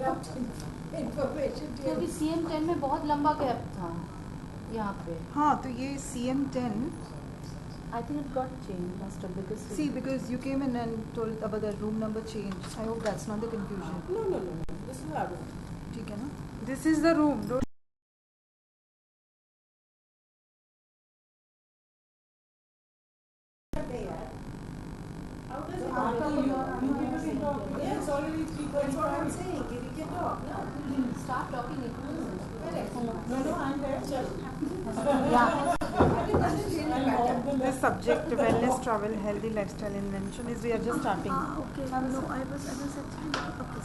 information क्योंकि CM10 में बहुत लंबा गैप था यहाँ पे. हाँ तो ये CM10 I think it got changed last time because you came in and told about the room number change. I hope that's not the confusion. No. This is our room. ठीक है ना? This is the room. Don't How does it happen? Yes, already 3 points. What I'm saying, we can talk, no? Start talking. No, I'm there. Yeah. The subject wellness, travel, healthy lifestyle invention is we are just starting. Okay. No, I was actually okay.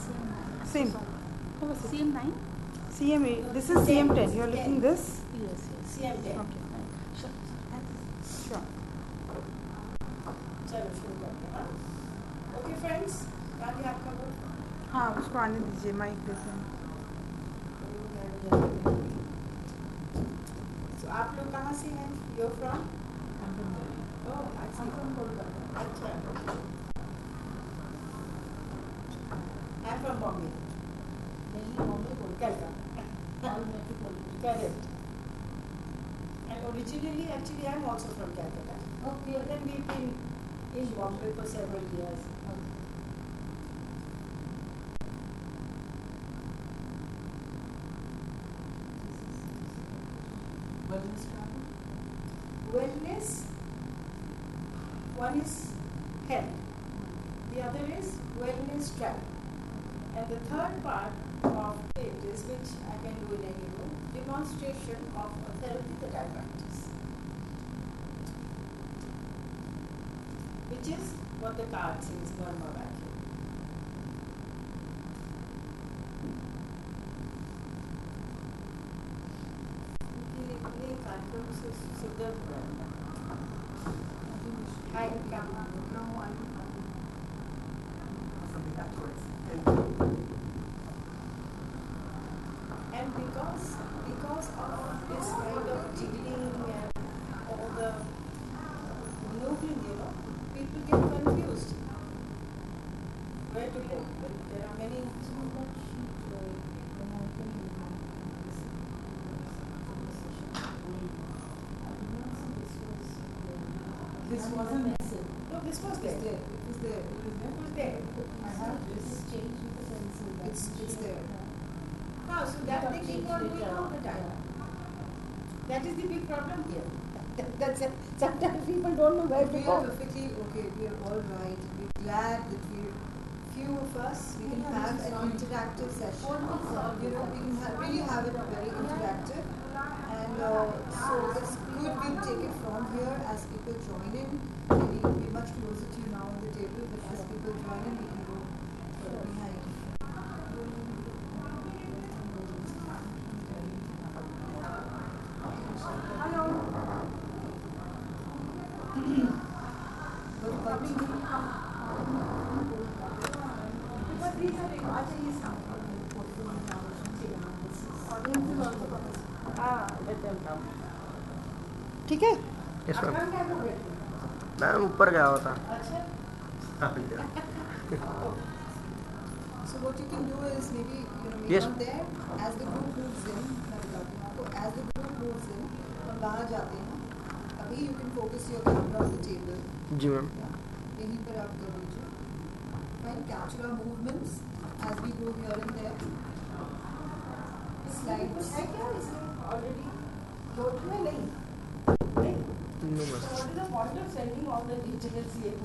Same. CM9. CM8. This is CM10. You are looking this? Yes. CM10. Okay. Sure. चलो शुरू करते हैं. Okay friends, आगे आपका बोल. हाँ उसको आने दीजिए माइक देते हैं. So आप लोग कहाँ से हैं? You're from? I'm from Delhi. Oh, I see. I'm from Kolkata. अच्छा. I'm from Bombay. Delhi, Bombay, Kolkata. all metropolitan. Correct. And originally, actually, I'm also from Calcutta. Okay. But then we've been in Bombay for several years. Wellness travel. Wellness, one is health, the other is wellness travel. And the third part of it is, which I can do in any room, demonstration of a therapy that I practice. Which is what the card says, Burma vacuum. ये कार्यक्रम से सुधर रहा है. I come. No, I don't. And because of this kind of jiggling and all the maneuvering, people get confused. Where to go? But there are many. This wasn't messy. No, this was there. It was there. It was there. I have This this. is changed with the pencil. It's there. Ah, so that they keep on doing all the time. That is the big problem here. That's it. Sometimes people don't know where to We go. are perfectly okay. We are all right. We're glad that we're few of us. We can have an interactive session. We can really have it very interactive. And so it's good we take it from here as people join in. Maybe we're much closer to you now on the table, but as people join in, we can go behind. Hello. ठीक है. Yes ma'am. Ma'am ऊपर गया हुआ था. So what you can do is maybe maybe Yes. not there as the group moves in. So as the group moves in, हम बाहर जाते हैं. अभी you can focus your camera on the table. जी मैम. यहीं पर आप कर लीजिए. Fine, capture our movements as we go here and there. Slides. है क्या इसमें already? Note में नहीं. No ma'am. So what is the point of sending all the details here?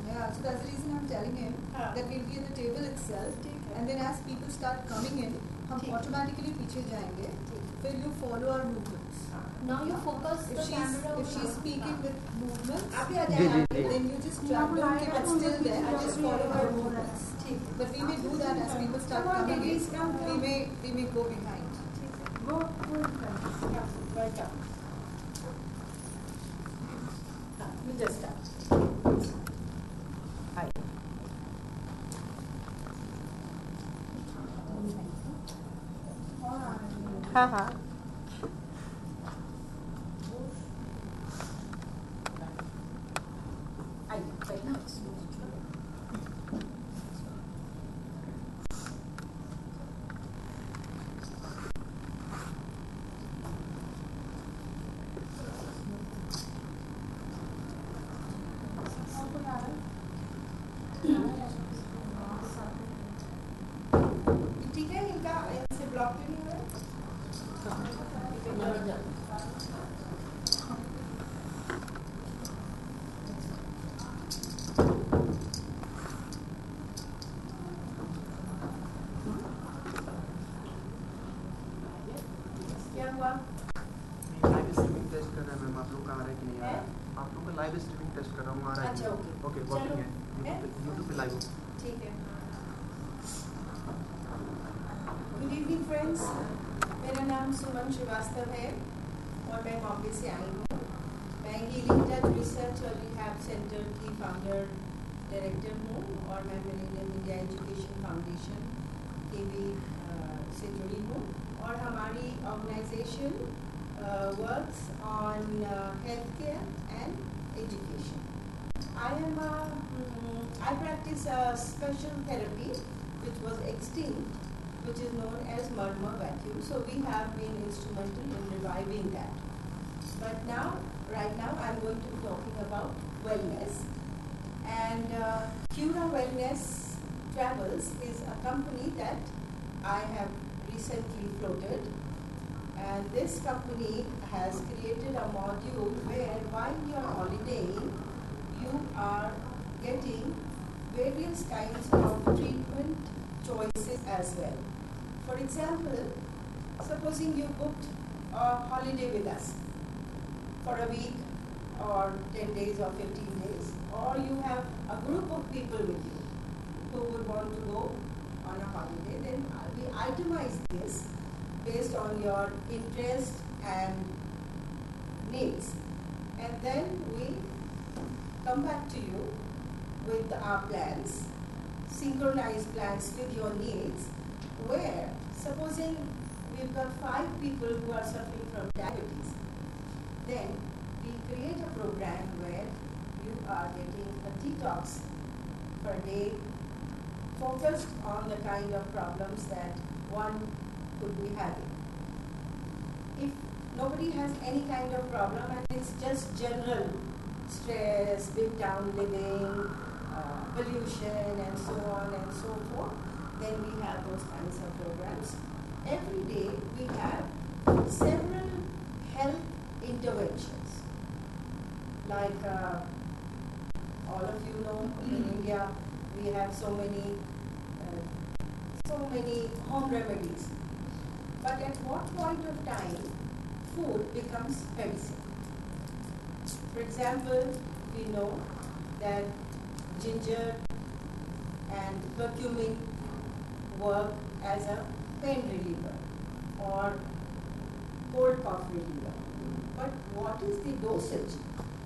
Yeah, so that's the reason I'm telling him that we'll be at the table itself, and then as people start coming in, हम automatically पीछे जाएंगे. Then you follow our movements. Now you focus If the camera if she's speaking with movements, ji. then you just don't keep it still there and just follow her movements. But we may do that as people start coming in. We may go behind. Go right up. We just start. Hi. हाँ हाँ. हुआ? Live streaming test कर रहे हैं ma'am, आप लोग का आ रहा है कि नहीं आ रहा है? आप लोग का लाइव स्ट्रीमिंग टेस्ट कर रहा हूँ, आ रहा है? अच्छा, ओके। ओके, चलो, वर्किंग है, है? यूट्यूब पे लाइव हो। ठीक है। गुड इवनिंग फ्रेंड्स, मेरा नाम सुमन श्रीवास्तव है और मैं बॉम्बे से आई हूँ। मैं हीलिंग टच रिसर्च और रिहैब सेंटर की फाउंडर डायरेक्टर हूँ और मैं मिलेनियम इंडिया एजुकेशन फाउंडेशन के भी से जुड़ी हूँ और हमारी organization works on health care and education. I practice a special therapy which was extinct, which is known as murmur vacuum. So we have been instrumental in reviving that. But now, right now, I'm going to be talking about wellness. And Cura Wellness Travels is a company that I have recently floated. And this company has created a module where while you're holidaying, you are getting various kinds of treatment choices as well. For example, supposing you booked a holiday with us for a week or 10 days or 15 days, or you have a group of people with you who would want to go on a holiday, then we itemize this based on your interest and needs. And then we come back to you with our plans, synchronized plans with your needs, where supposing we've got 5 people who are suffering from diabetes, then we create a program where you are getting a detox per day focused on the kind of problems that one could be having. If nobody has any kind of problem and it's just general stress, big town living, pollution and so on and so forth, then we have those kinds of programs. Every day we have several health interventions. Like all of you know, in India we have so many home remedies. But at what point of time food becomes medicine? For example, we know that ginger and curcumin work as a pain reliever or cold cough reliever. But what is the dosage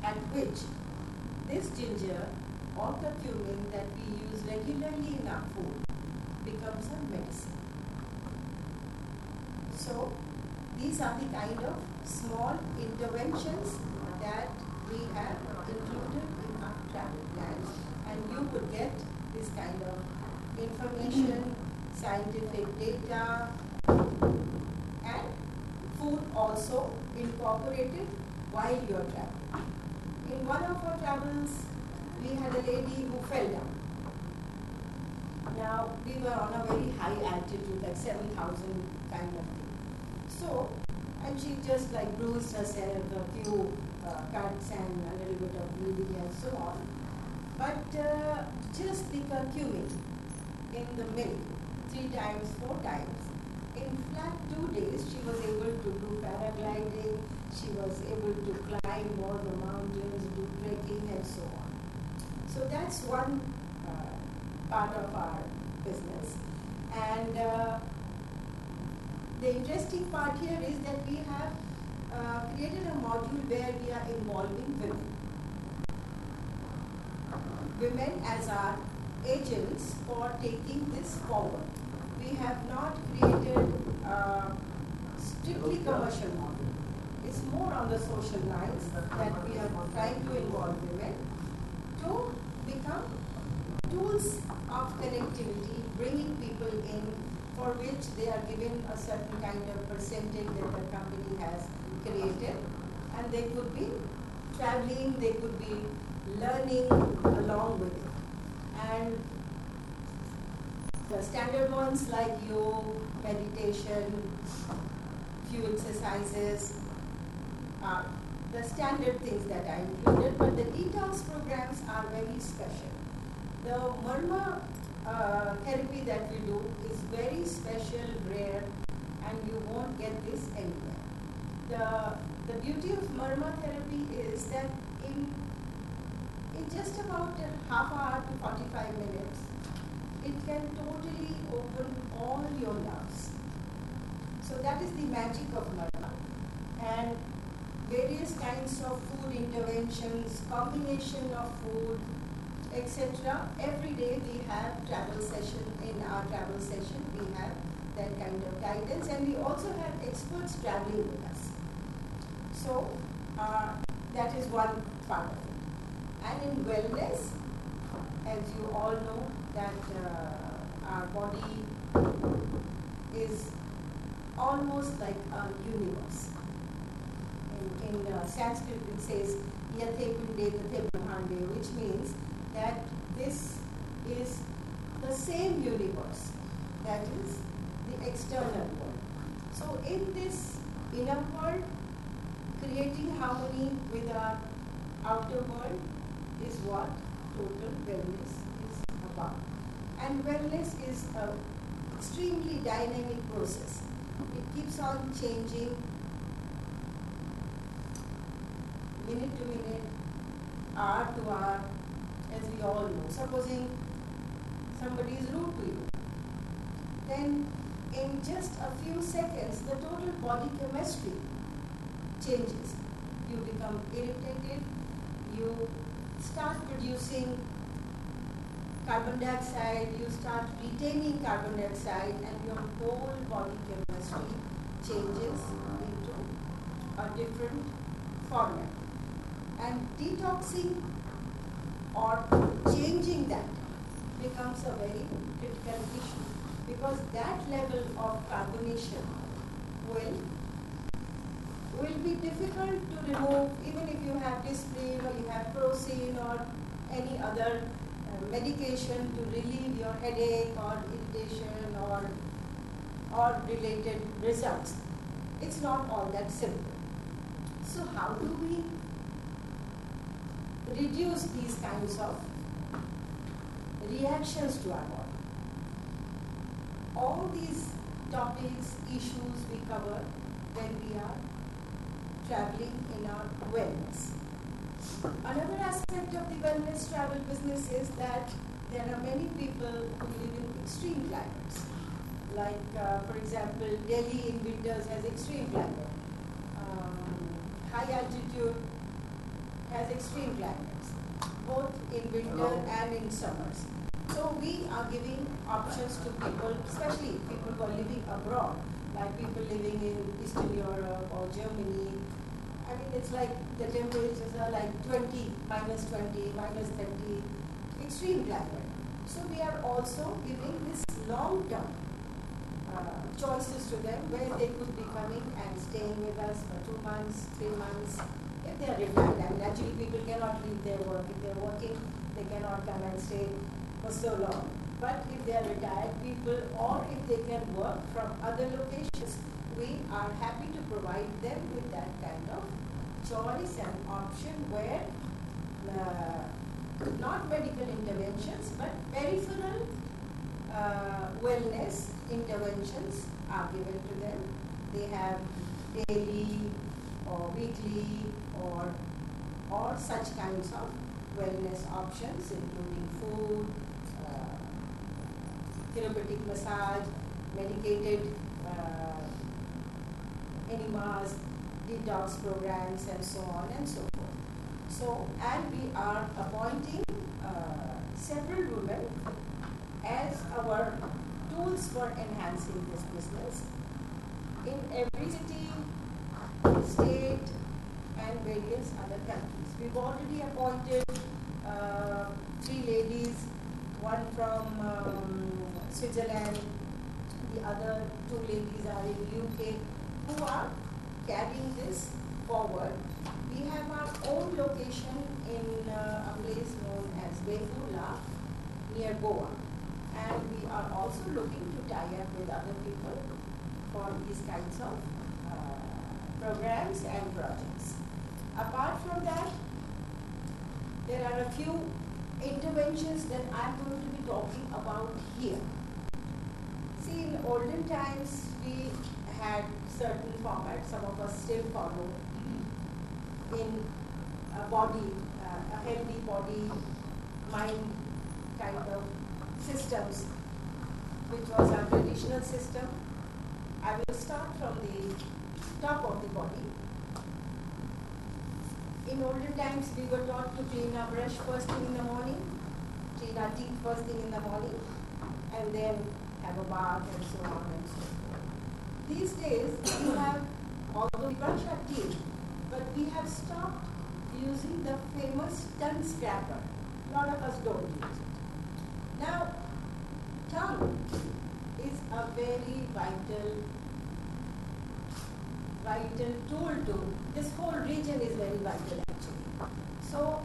at which this ginger or curcumin that we use regularly in our food becomes a medicine? So these are the kind of small interventions that we have included in our travel plans, and you would get this kind of information, scientific data, and food also incorporated while you are traveling. In one of our travels, we had a lady who fell down. Now, we were on a very high altitude, like 7,000 kind of thing. So, and she just like bruised herself, a few cuts and a little bit of bleeding and so on. But just the curcumin in the milk 3 times, 4 times, in flat 2 days she was able to do paragliding, she was able to climb all the mountains, do trekking and so on. So that's one part of our business. And the interesting part here is that we have created a module where we are involving women. Women as our agents for taking this forward. We have not created a strictly commercial model. It's more on the social lines that we are trying to involve women to become tools of connectivity, bringing people in for which they are given a certain kind of percentage that the company has created, and they could be traveling, they could be learning along with it. And the standard ones like yoga, meditation, few exercises are the standard things that I included, but the detox programs are very special. The murmur therapy that we do is very special, rare, and you won't get this anywhere. the beauty of Marma therapy is that in just about a half hour to 45 minutes, it can totally open all your nerves. So that is the magic of Marma. And various kinds of food interventions, combination of food, etc. Every day we have travel session. In our travel session, we have that kind of guidance, and we also have experts traveling with us. So that is one part of it. And in wellness, as you all know, that our body is almost like a universe. In Sanskrit it says yathe pinde tathe brahmande, which means that this is the same universe, that is the external world. So in this inner world, creating harmony with our outer world is what total wellness is about. And wellness is an extremely dynamic process. It keeps on changing minute to minute, hour to hour, as we all know. Supposing somebody is rude to you, then in just a few seconds, the total body chemistry changes. You become irritated, you start producing carbon dioxide, you start retaining carbon dioxide, and your whole body chemistry changes into a different format. And detoxing or changing that becomes a very critical issue, because that level of carbonation will be difficult to remove even if you have Disprin or you have Prosin or any other medication to relieve your headache or irritation or related results. It's not all that simple. So how do we reduce these kinds of reactions to our body? All these topics, issues we cover when we are traveling in our wellness. Another aspect of the wellness travel business is that there are many people who live in extreme climates. Like, for example, Delhi in winters has extreme climate. High altitude has extreme climates, both in winter and in summers. So we are giving options to people, especially people who are living abroad, like people living in Eastern Europe or Germany. I mean, it's like the temperatures are like 20, minus 20, minus 30, extreme climate. So we are also giving this long-term choices to them where they could be coming and staying with us for 2 months, 3 months, if they are retired. I mean, actually people cannot leave their work. If they are working, they cannot come and stay for so long. But if they are retired people, or if they can work from other locations, we are happy to provide them with that kind of choice and option where not medical interventions but peripheral wellness interventions are given to them. They have daily or weekly or such kinds of wellness options, including food, therapeutic massage, medicated enemas, detox programs, and so on and so forth. So, and we are appointing several women as our tools for enhancing this business in every city, state, and various other countries. We've already appointed 3 ladies, one from Switzerland, the other 2 ladies are in UK, who are carrying this forward. We have our own location in a place known as Befula near Goa, and we are also looking to tie up with other people for these kinds of programs and projects. Apart from that, there are a few interventions that I'm going to be talking about here. See, in olden times, we had certain formats, some of us still follow, in a body, a healthy body, mind kind of systems, which was our traditional system. I will start from the top of the body. In olden times, we were taught to clean our brush first thing in the morning, clean our teeth first thing in the morning, and then have a bath and so on and so forth. These days, we have, although we brush our teeth, but we have stopped using the famous tongue scraper. A lot of us don't use it. Now, tongue is a very vital tool to, this whole region is very vital actually. So,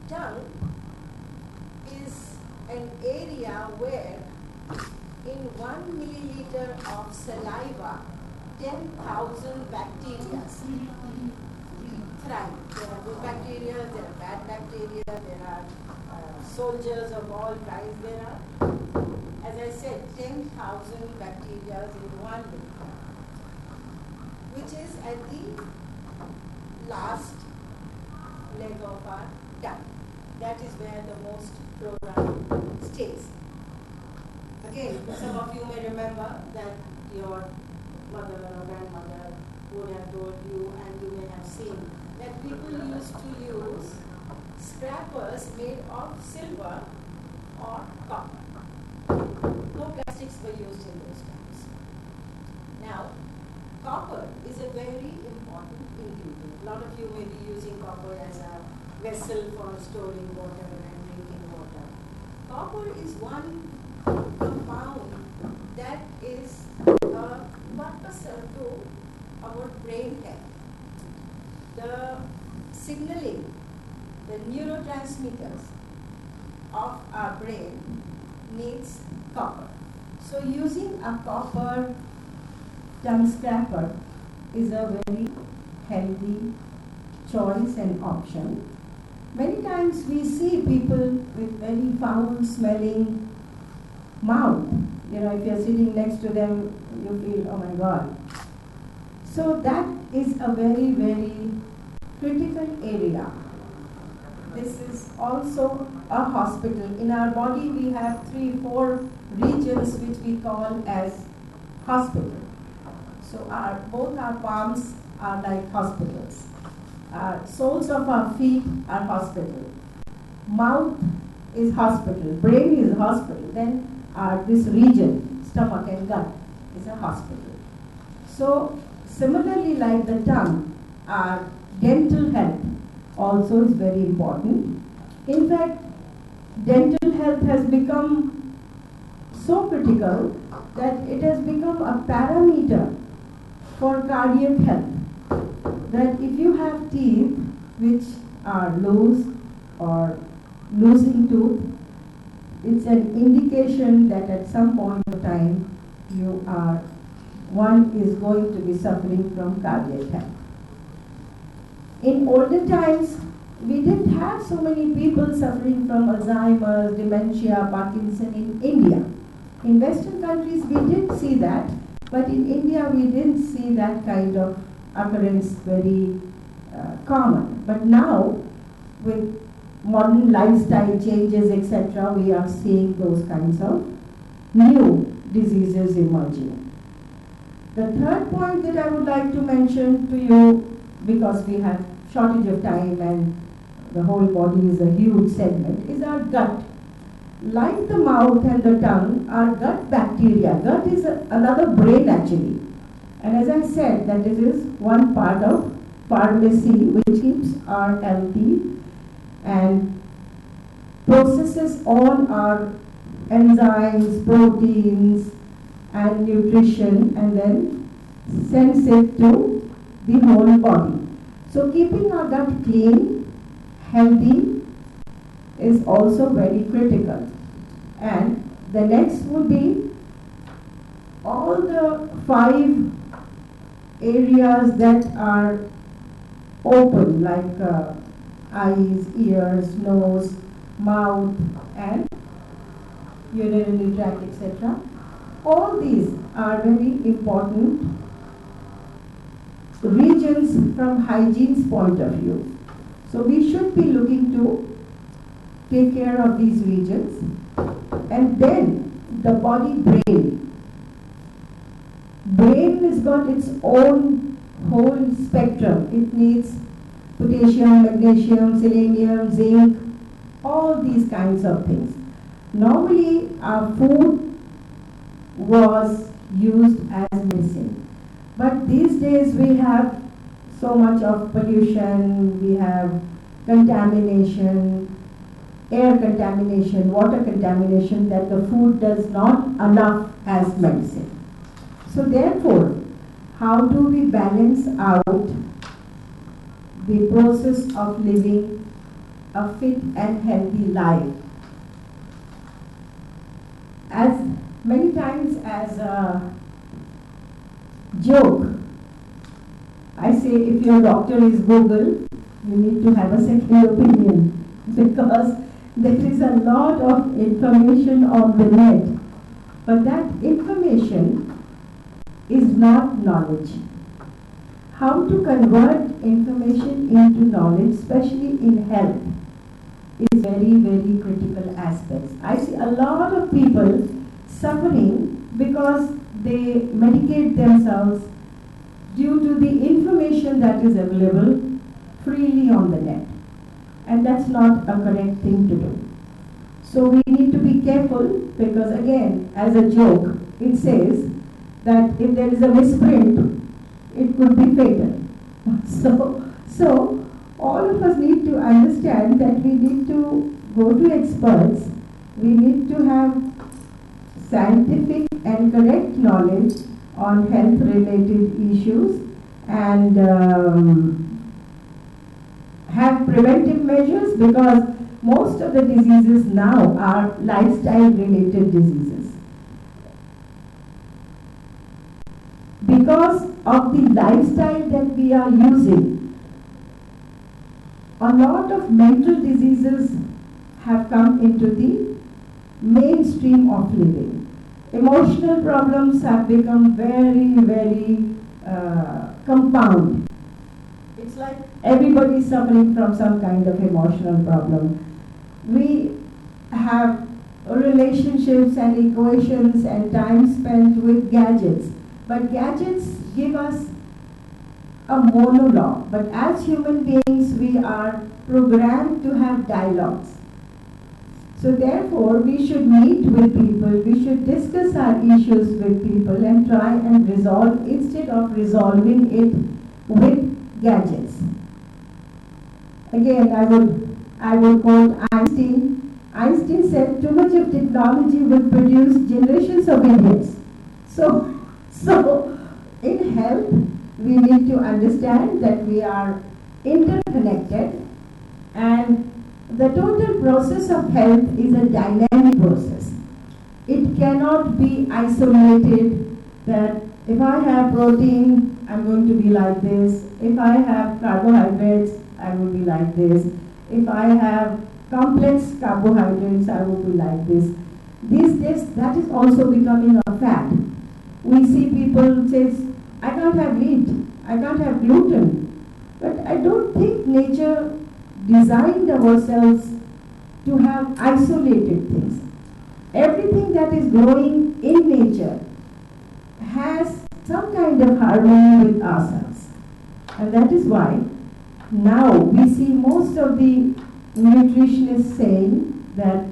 tongue is an area where in 1 milliliter of saliva, 10,000 bacteria thrive. There are good bacteria, there are bad bacteria, there are soldiers of all kinds. There are, as I said, 10,000 bacteria in 1 milliliter, which is at the last leg of our tongue. That is where the most program stays. Again, some of you may remember that your mother or grandmother would have told you, and you may have seen, that people used to use scrapers made of silver or copper. No plastics were used in those times. Now, copper is a very important ingredient. A lot of you may be using copper as a vessel for storing water and drinking water. Copper is one compound that is a precursor to our brain health. The signaling, the neurotransmitters of our brain needs copper. So using a copper tongue scraper is a very healthy choice and option. Many times we see people with very foul smelling mouth. You know, if you're sitting next to them, you feel, oh my God. So that is a very, very critical area. This is also a hospital. In our body, we have 3-4 regions which we call as hospital. So both our palms are like hospitals. Soles of our feet are hospital. Mouth is hospital. Brain is hospital. Then this region, stomach and gut, is a hospital. So similarly, like the tongue, our dental health also is very important. In fact, dental health has become so critical that it has become a parameter for cardiac health. That if you have teeth which are loose or losing tooth, it's an indication that at some point of time one is going to be suffering from cardiac health. In olden times, we didn't have so many people suffering from Alzheimer's, dementia, Parkinson in India. In Western countries, we did see that, but in India, we didn't see that kind of occurrence very common. But now, with modern lifestyle changes, etc., we are seeing those kinds of new diseases emerging. The third point that I would like to mention to you, because we have shortage of time and the whole body is a huge segment, is our gut. Like the mouth and the tongue, our gut bacteria, gut is another brain actually. And as I said, that it is one part of pharmacy which keeps our healthy and processes all our enzymes, proteins and nutrition, and then sends it to the whole body. So keeping our gut clean, healthy is also very critical. And the next would be all the 5 areas that are open, like eyes, ears, nose, mouth, and urinary tract, etc. All these are very important regions from hygiene's point of view. So we should be looking to take care of these regions. And then the body brain. Brain has got its own whole spectrum. It needs potassium, magnesium, selenium, zinc, all these kinds of things. Normally our food was used as medicine. But these days we have so much of pollution, we have contamination, air contamination, water contamination, that the food does not enough as medicine. So therefore, how do we balance out the process of living a fit and healthy life? As many times as a joke, I say if your doctor is Google, you need to have a second opinion, because there is a lot of information on the net, but that information is not knowledge. How to convert information into knowledge, especially in health, is very, very critical aspects. I see a lot of people suffering because they medicate themselves due to the information that is available freely on the net. And that's not a correct thing to do. So we need to be careful, because again, as a joke, it says that if there is a misprint, it could be fatal. So all of us need to understand that we need to go to experts. We need to have scientific and correct knowledge on health-related issues, and have preventive measures, because most of the diseases now are lifestyle-related diseases. Because of the lifestyle that we are using, a lot of mental diseases have come into the mainstream of living. Emotional problems have become very, very compound. It's like everybody is suffering from some kind of emotional problem. We have relationships and equations and time spent with gadgets. But gadgets give us a monologue. But as human beings, we are programmed to have dialogues. So therefore, we should meet with people, we should discuss our issues with people and try and resolve, instead of resolving it with gadgets. Again, I would quote Einstein. Einstein said, too much of technology will produce generations of idiots. So in health, we need to understand that we are interconnected, and the total process of health is a dynamic process. It cannot be isolated, that if I have protein, I'm going to be like this. If I have carbohydrates, I will be like this. If I have complex carbohydrates, I will be like this. These days, that is also becoming a fad. We see people say, I can't have wheat, I can't have gluten. But I don't think nature designed ourselves to have isolated things. Everything that is growing in nature has some kind of harmony with ourselves. And that is why now we see most of the nutritionists saying that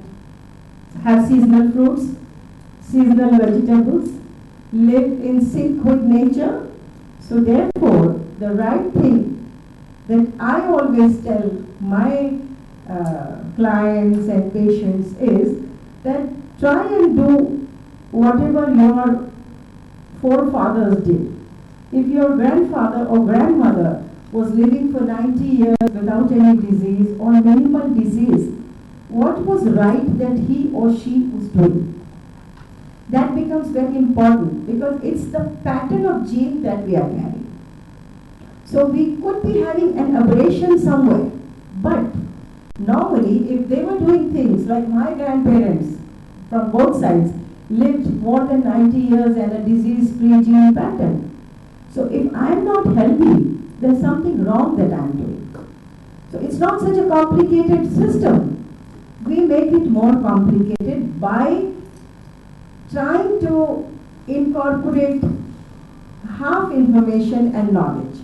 have seasonal fruits, seasonal vegetables, live in sync with nature. So therefore, the right thing that I always tell my clients and patients is that try and do whatever your forefathers did. If your grandfather or grandmother was living for 90 years without any disease or minimal disease, what was right that he or she was doing? That becomes very important, because it's the pattern of gene that we are carrying. So we could be having an aberration somewhere, but normally if they were doing things like my grandparents from both sides lived more than 90 years and a disease-free gene pattern. So if I'm not healthy, there's something wrong that I'm doing. So it's not such a complicated system. We make it more complicated by trying to incorporate half information and knowledge.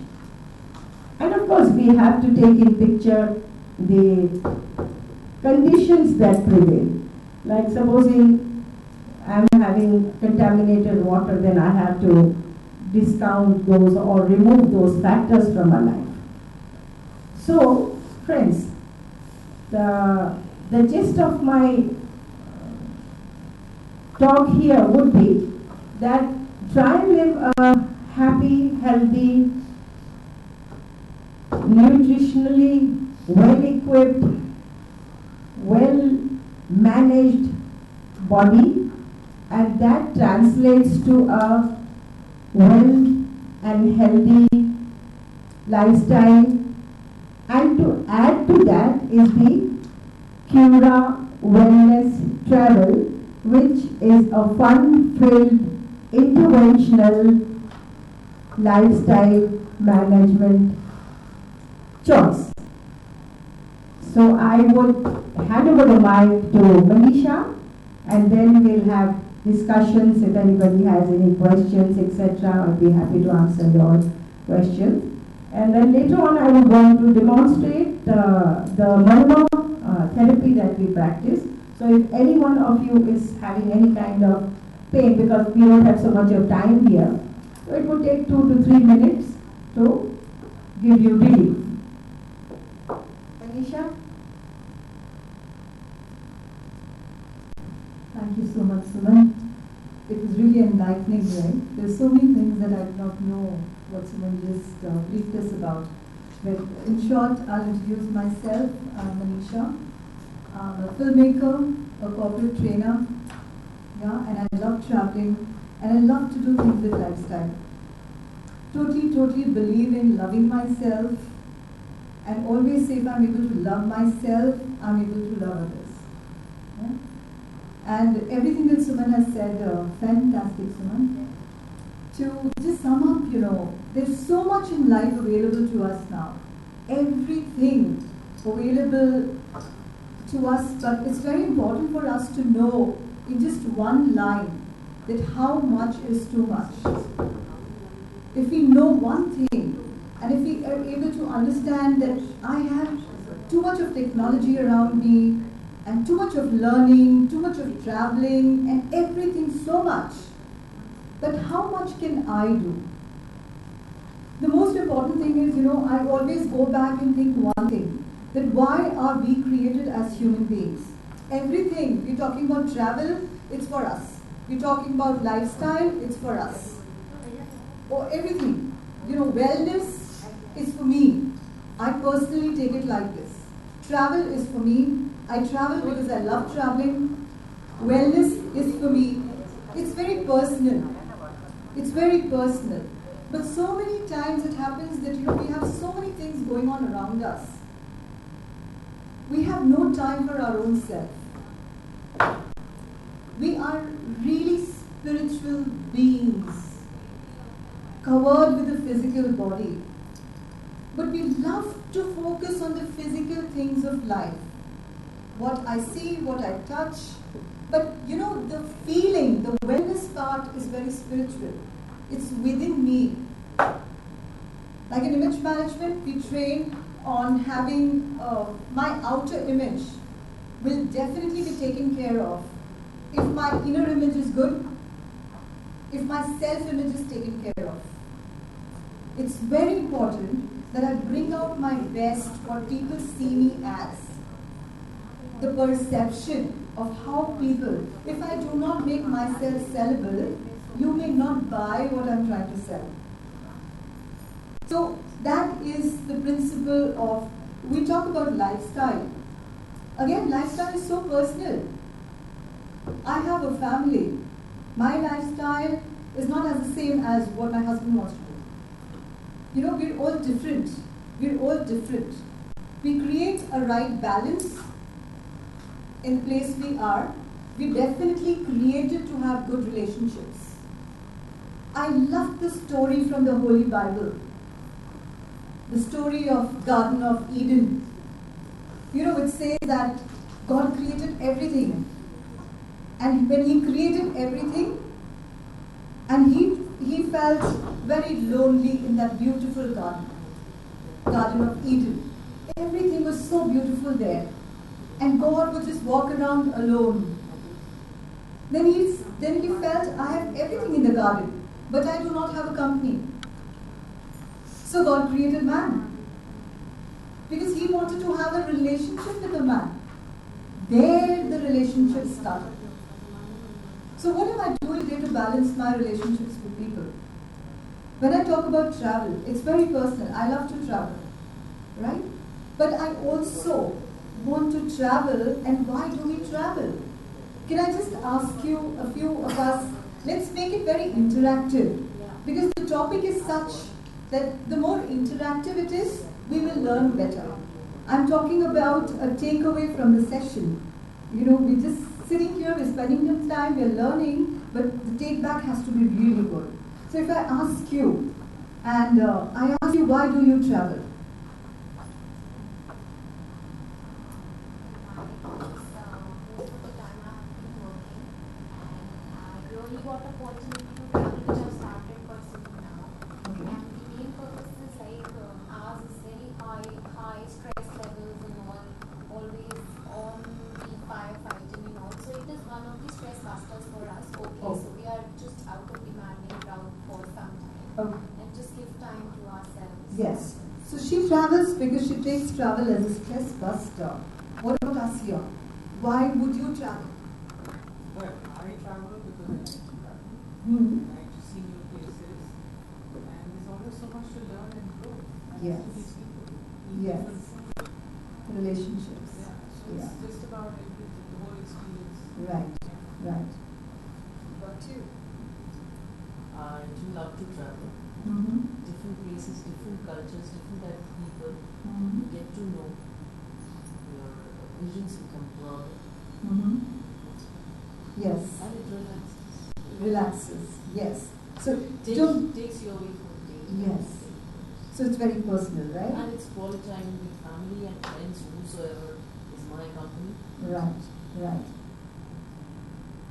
And of course, we have to take in picture the conditions that prevail. Like supposing I'm having contaminated water, then I have to discount those or remove those factors from my life. So, friends, the gist of my talk here would be that try and live a happy, healthy, nutritionally well-equipped, well-managed body, and that translates to a well and healthy lifestyle. And to add to that is the Cura Wellness Travel, which is a fun-filled, interventional lifestyle management choice. So I would hand over the mic to Manisha, and then we'll have discussions. If anybody has any questions, etc., I'll be happy to answer your questions. And then later on, I will going to demonstrate the Marma therapy that we practice. So if any one of you is having any kind of pain, because we don't have so much of time here, so it would take 2 to 3 minutes to give you relief. Manisha? Thank you so much, Suman. It was really enlightening, right? There's so many things that I did not know what Suman just briefed us about. But in short, I'll introduce myself. I'm Manisha. I'm a filmmaker, a corporate trainer, yeah, and I love traveling, and I love to do things with lifestyle. Totally believe in loving myself, and always say if I'm able to love myself, I'm able to love others. Yeah? And everything that Suman has said, fantastic, Suman. To just sum up, there's so much in life available to us now. Everything available to us, but it's very important for us to know in just one line that how much is too much. If we know one thing, and if we are able to understand that I have too much of technology around me, and too much of learning, too much of traveling, and everything so much, but how much can I do? The most important thing is, I always go back and think one thing, that why are we created as human beings? Everything, we're talking about travel, it's for us. We're talking about lifestyle, it's for us. Or everything, wellness is for me. I personally take it like this. Travel is for me. I travel because I love traveling. Wellness is for me. It's very personal. It's very personal. But so many times it happens that we have so many things going on around us. We have no time for our own self. We are really spiritual beings, covered with a physical body. But we love to focus on the physical things of life. What I see, what I touch. But the feeling, the wellness part is very spiritual. It's within me. Like in image management, we train on having my outer image will definitely be taken care of if my inner image is good, if my self-image is taken care of. It's very important that I bring out my best, what people see me as. The perception of how people, if I do not make myself sellable, you may not buy what I'm trying to sell. So that is the principle of, we talk about lifestyle. Again, lifestyle is so personal. I have a family. My lifestyle is not as the same as what my husband wants to do. We're all different. We're all different. We create a right balance in the place we are. We definitely created to have good relationships. I love the story from the Holy Bible. The story of Garden of Eden. You know, it says that God created everything. And when He created everything, and he felt very lonely in that beautiful Garden of Eden. Everything was so beautiful there. And God would just walk around alone. Then he felt, I have everything in the garden, but I do not have a company. So God created man. Because He wanted to have a relationship with a man. There the relationship started. So what am I doing today to balance my relationships with people? When I talk about travel, it's very personal. I love to travel, right? But I also want to travel, and why do we travel? Can I just ask you, a few of us, let's make it very interactive. Because the topic is such that the more interactive it is, we will learn better. I'm talking about a takeaway from the session. You know, we're just sitting here, we're spending some time, we're learning, but the take back has to be really good. So if I ask you, and I ask you, why do you travel? Yes. So she travels because she takes travel as a stress buster. What about us here? Why would you travel? Well, I travel because I like to travel. Hmm. I like to see new places. And there's always so much to learn and grow. Yes. To these people. Yes. Different food. Relationships. Yeah. So it's just about everything, the whole experience. Right. Right. But you? I do love to travel. Mm-hmm. Different places, different cultures, different type of people. Mm-hmm. You get to know. Your visions become broader. Mm-hmm. Yes. And it relaxes. Relaxes. Yes. So Takes you away from the day. Yes. So it's very personal, right? And it's quality time with family and friends, whosoever is my company. Right. Right.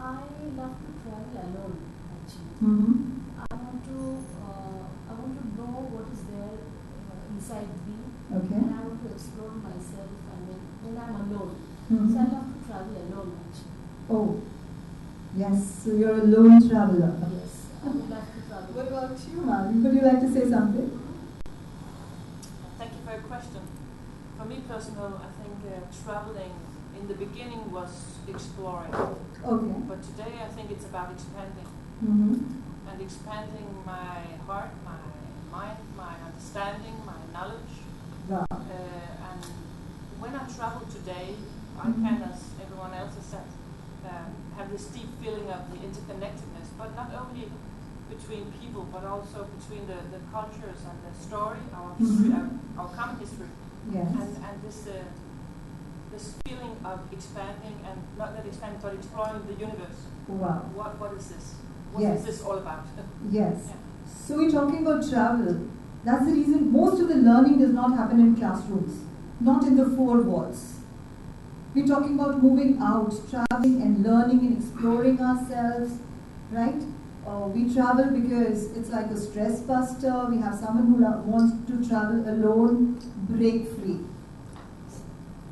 I love to travel alone, actually. Mm-hmm. I want to know what is there inside me, Okay. and I want to explore myself. And when I'm alone, Mm-hmm. so I love to travel alone, actually. Oh. Yes. So you're a lone traveler. Yes, I would love to travel. What about you, Mali? Would you like to say something? Thank you for your question. For me personally, I think traveling in the beginning was exploring. Okay. But today I think it's about expanding. Mm-hmm. And expanding my heart, my mind, my understanding, my knowledge. Wow. And when I travel today, I can, as everyone else has said, have this deep feeling of the interconnectedness, but not only between people, but also between the cultures and the story, our history, our common history. Yes. And this feeling of expanding, and not that expanding, but exploring the universe. Wow. What is this? What Yes. is this all about? Yes. Yeah. So we're talking about travel. That's the reason most of the learning does not happen in classrooms, not in the four walls. We're talking about moving out, traveling and learning and exploring ourselves, right? We travel because it's like a stress buster. We have someone who wants to travel alone, break free.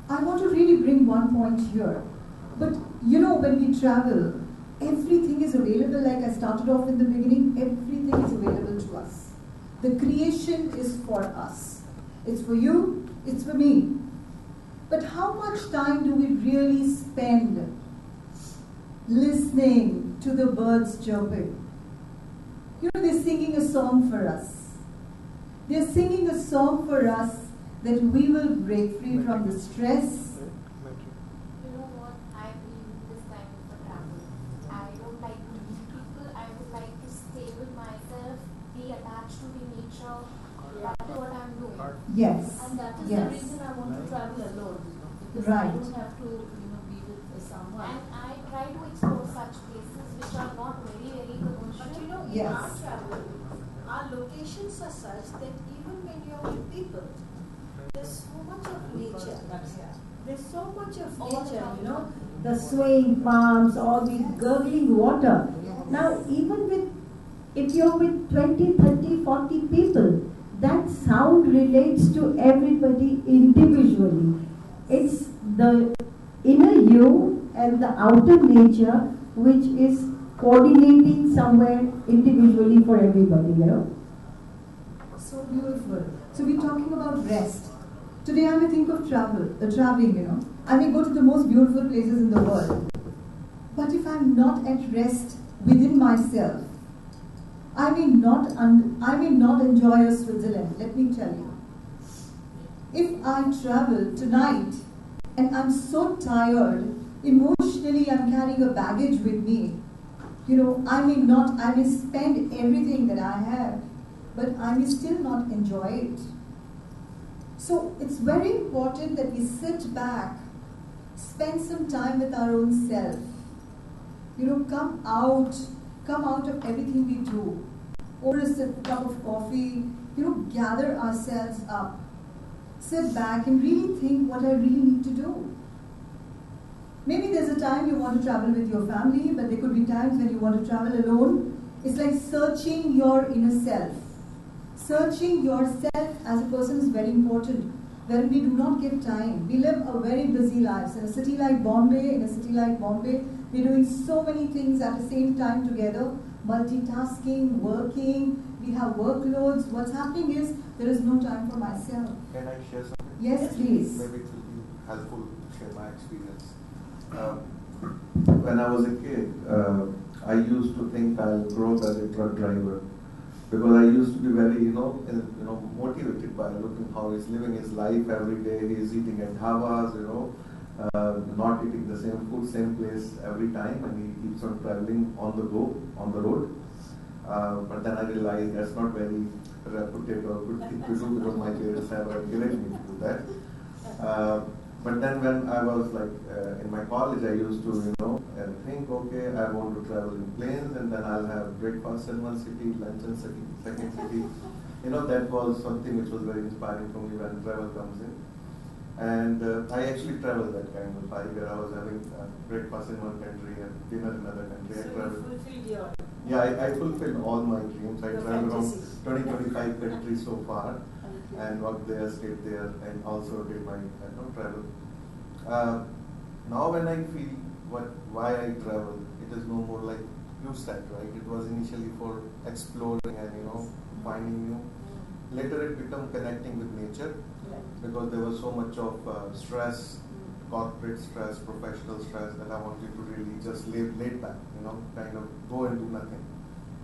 I want to really bring one point here. But you know, when we travel, everything is available. Like I started off in the beginning, everything is available to us. The creation is for us. It's for you, it's for me. But how much time do we really spend listening to the birds chirping? You know, they're singing a song for us. They're singing a song for us that we will break free from the stress. You know what? I believe this time for travel. I don't like to meet people. I would like to stay with myself, be attached to the nature. That is what I'm doing. Yes. And that is Yes. the reason I want to travel alone. Because Right. I don't have to, be with someone. And I try to explore such places which are not very, very commercial. in our travel, our locations are such that even when you're with people, there's so much of nature. There's so much of nature, the swaying palms or the gurgling water. Now, even if you're with 20, 30, 40 people, that sound relates to everybody individually. It's the inner you and the outer nature which is coordinating somewhere individually for everybody, So beautiful. So we're talking about rest. Today I may think of traveling, I may go to the most beautiful places in the world. But if I'm not at rest within myself, I may not enjoy a Switzerland, let me tell you. If I travel tonight and I'm so tired, emotionally I'm carrying a baggage with me, I may spend everything that I have, but I may still not enjoy it. So it's very important that we sit back, spend some time with our own self. Come out of everything we do. Or a cup of coffee, gather ourselves up. Sit back and really think what I really need to do. Maybe there's a time you want to travel with your family, but there could be times when you want to travel alone. It's like searching your inner self. Searching yourself as a person is very important. When we do not get time, we live a very busy life. In a city like Bombay, we're doing so many things at the same time together, multitasking, working, we have workloads. What's happening is there is no time for myself. Can I share something? Yes, please. Maybe it will be helpful to share my experience. When I was a kid, I used to think I'll grow up as a truck driver because I used to be very, motivated by looking how he's living his life every day. He's eating at dhabas, not eating the same food, same place every time, and he keeps on traveling on the go, on the road. But then I realized that's not very reputable or good thing to do because my parents have encouraged me to do that. But then when I was in my college, I used to, think, okay, I want to travel in planes and then I'll have breakfast in one city, lunch in second city. That was something which was very inspiring for me when travel comes in. And I actually traveled that kind of life where I was having breakfast in one country and dinner in another country. So you fulfilled your... Yeah, I fulfilled all my dreams. I traveled around 20-25 countries so far and worked there, stayed there, and also did my travel. Now when I feel why I travel, it is no more like you said, right? It was initially for exploring and finding new. Later it became connecting with nature because there was so much of stress, corporate stress, professional stress that I wanted to really just laid back, kind of go and do nothing.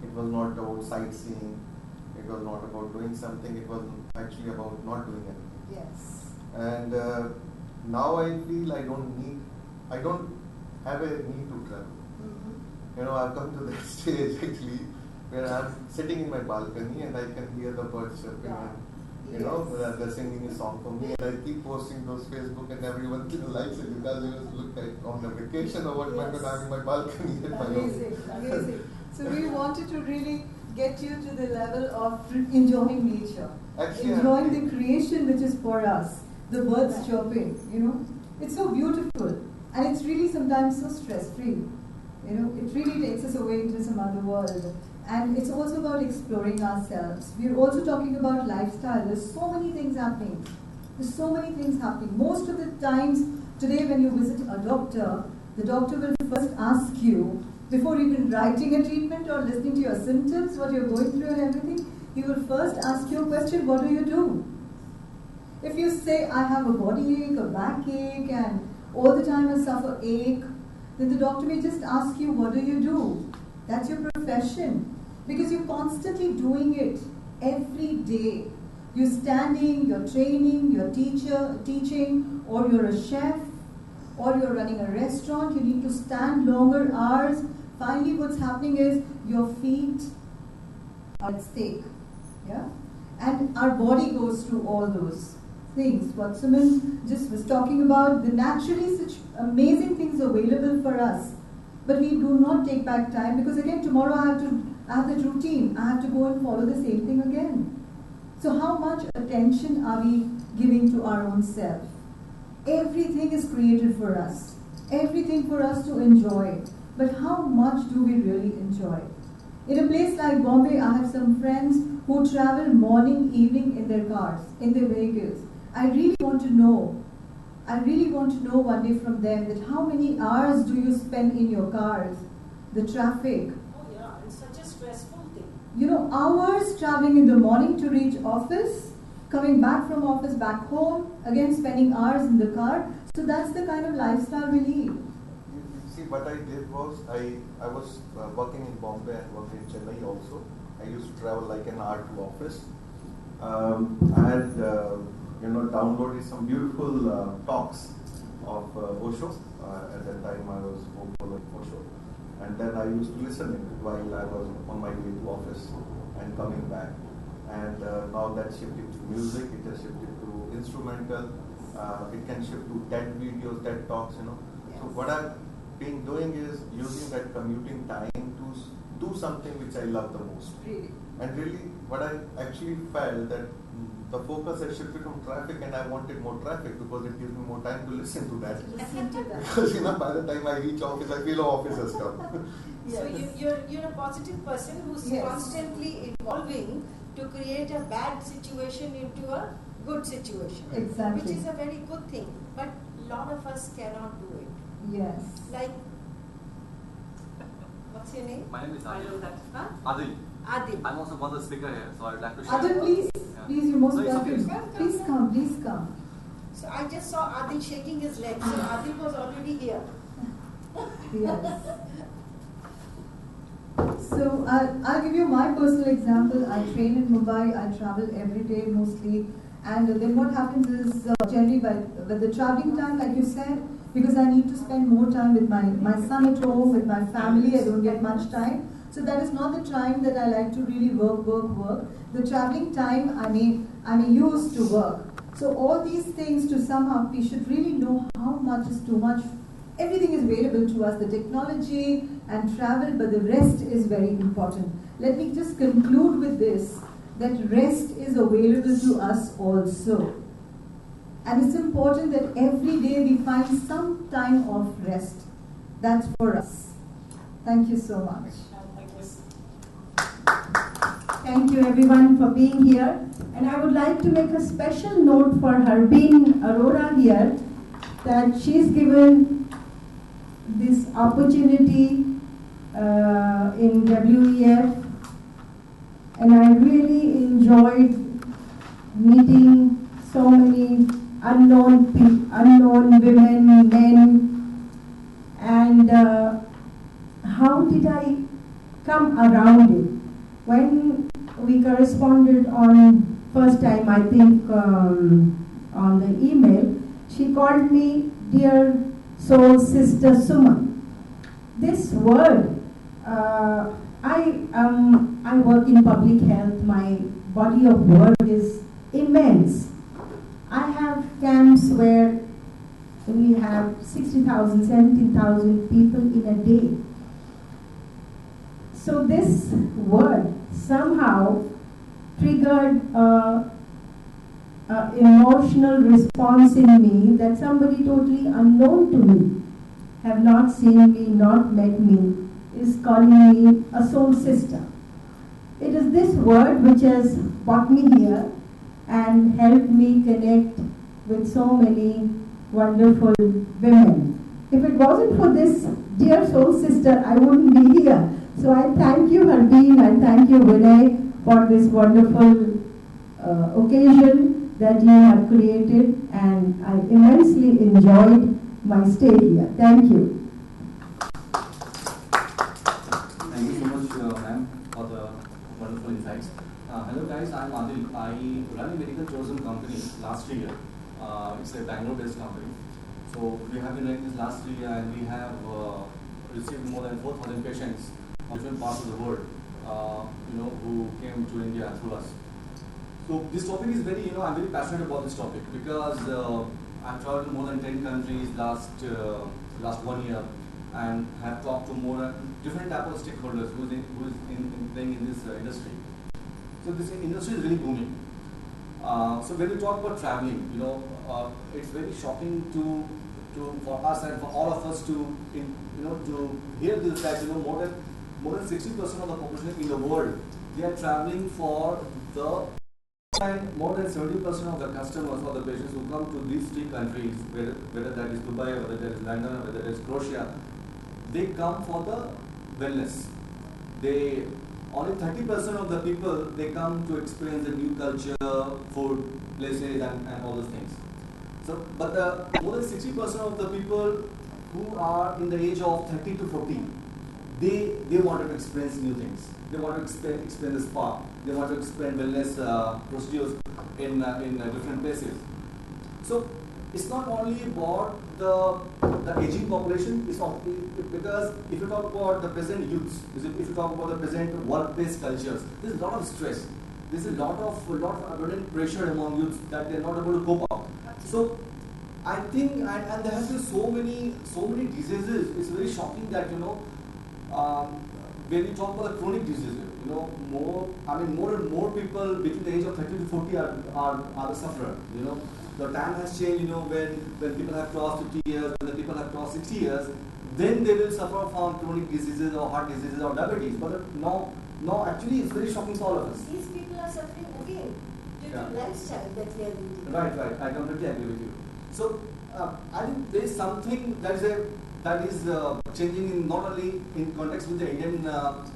It was not about sightseeing. It was not about doing something. It was actually about not doing anything. Yes. And now I feel I don't have a need to travel. Mm-hmm. I've come to that stage actually where I'm sitting in my balcony and I can hear the birds chirping and they're singing a song for me and I keep posting those Facebook and everyone likes it because they just look like on a vacation or what might be having my balcony at my home. Amazing. So we wanted to really get you to the level of enjoying nature. Actually, enjoying the creation which is for us. The birds chirping, It's so beautiful. And it's really sometimes so stress-free. It really takes us away into some other world. And it's also about exploring ourselves. We're also talking about lifestyle. There's so many things happening. Most of the times today when you visit a doctor, the doctor will first ask you, before even writing a treatment or listening to your symptoms, what you're going through and everything, he will first ask you a question, what do you do? If you say, I have a body ache, a backache, and all the time I suffer ache, then the doctor may just ask you, what do you do? That's your profession. Because you're constantly doing it every day. You're standing, you're training, you're teaching, or you're a chef, or you're running a restaurant, you need to stand longer hours. Finally, what's happening is your feet are at stake. Yeah? And our body goes through all those things. What Suman just was talking about, the naturally such amazing things available for us. But we do not take back time because again, tomorrow I have to I have that routine. I have to go and follow the same thing again. So how much attention are we giving to our own self? Everything is created for us. Everything for us to enjoy. But how much do we really enjoy? In a place like Bombay, I have some friends who travel morning, evening in their cars, in their vehicles. I really want to know one day from them that how many hours do you spend in your cars? The traffic. Oh yeah, it's such a stressful thing. You know, hours traveling in the morning to reach office, coming back from office back home, again spending hours in the car. So that's the kind of lifestyle we lead. See, what I did was, I was working in Bombay and working in Chennai also. I used to travel like an hour to office. I had, downloaded some beautiful talks of Osho. At that time I was hopeful of Osho. And then I used to listen it while I was on my way to office and coming back. And now that shifted to music, it has shifted to instrumental. It can shift to TED videos, TED talks, So what I've been doing is using that commuting time to do something which I love the most. Really? And really, what I actually felt that the focus has shifted from traffic, and I wanted more traffic because it gives me more time to listen to that. Because by the time I reach office, I feel office has come. Yes. So you're a positive person who's constantly evolving to create a bad situation into a good situation. Exactly. Which is a very good thing. But a lot of us cannot do it. Yes. Like, what's your name? My name is I know Adil. that. Huh? Adil. Adil. I'm also one of the speaker here, so I'd like to share. Adil, please, please, you're most No, it's welcome. okay. Please come, please come. So I just saw Adil shaking his legs. So Adil was already here. Yes. So I'll give you my personal example. I train in Mumbai. I travel every day mostly. And then what happens is generally by the traveling time, like you said, because I need to spend more time with my son at home, with my family, I don't get much time. So that is not the time that I like to really work. The traveling time I may use to work. So all these things to sum up, we should really know how much is too much. Everything is available to us, the technology and travel, but the rest is very important. Let me just conclude with this, that rest is available to us also. And it's important that every day we find some time of rest. That's for us. Thank you so much. Thank you everyone for being here. And I would like to make a special note for Harbeen Arora here, that she's given this opportunity in WEF, and I really enjoyed meeting so many unknown women, men, and how did I come around it? When we corresponded on first time, I think on the email, she called me dear soul sister Suman. This word, I work in public health. My body of work is immense. I have camps where we have 60,000, 70,000 people in a day. So this word somehow triggered an emotional response in me that somebody totally unknown to me, have not seen me, not met me, is calling me a soul sister. It is this word which has brought me here and helped me connect with so many wonderful women. If it wasn't for this dear soul sister, I wouldn't be here. So I thank you, Harbeen, I thank you, Vinay, for this wonderful occasion that you have created, and I immensely enjoyed my stay here. Thank you. Thank you so much, ma'am, for the wonderful insights. Hello guys, I'm Adil. I run a medical tourism company last year. It's a Bangalore-based company. So we have been running this last year, and we have received more than 4,000 patients from different parts of the world, who came to India through us. So this topic is very, I'm very passionate about this topic because I've traveled to more than 10 countries last 1 year, and have talked to more different type of stakeholders who is playing in this industry. So this industry is really booming. So when we talk about traveling, it's very shocking for us and for all of us to hear this that more than 60% of the population in the world, they are traveling for the, and more than 70% of the customers or the patients who come to these three countries, whether that is Dubai, whether that is London, or whether that is Croatia, they come for the wellness. Only 30% of the people, they come to experience the new culture, food, places, and all those things. So, but more than 60% of the people who are in the age of 30 to 40, they want to experience new things. They want to experience the spa. They want to experience wellness procedures in different places. So it's not only about the aging population. It's not, because if you talk about the present youths, if you talk about the present workplace cultures, there's a lot of stress. There's a lot of abundant pressure among youths that they're not able to cope up. So I think, and there has been so many diseases. It's very shocking that when you talk about the chronic diseases, more and more people between the age of 30 to 40 are the sufferer. The time has changed. When people have crossed 50 years, when the people have crossed 60 years, then they will suffer from chronic diseases or heart diseases or diabetes. But no, actually, it's very shocking for all of us. These people are suffering again due to lifestyle that we are leading. Right. I completely agree with you. So I think there is something that is changing in not only in context with the Indian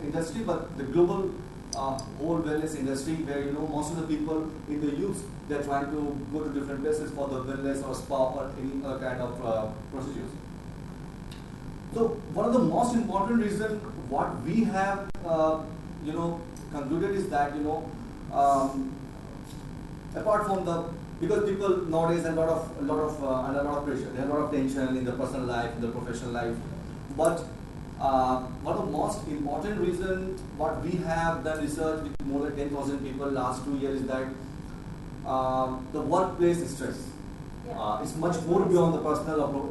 industry, but the global whole wellness industry, where most of the people in the youth, they're trying to go to different places for the wellness or spa or any other kind of procedures. So one of the most important reasons what we have concluded is that apart from because people nowadays have a lot of pressure, they have a lot of tension in the personal life, in the professional life. But one of the most important reasons what we have done research with more than 10,000 people last 2 years is that the workplace stress is much more beyond the personal level.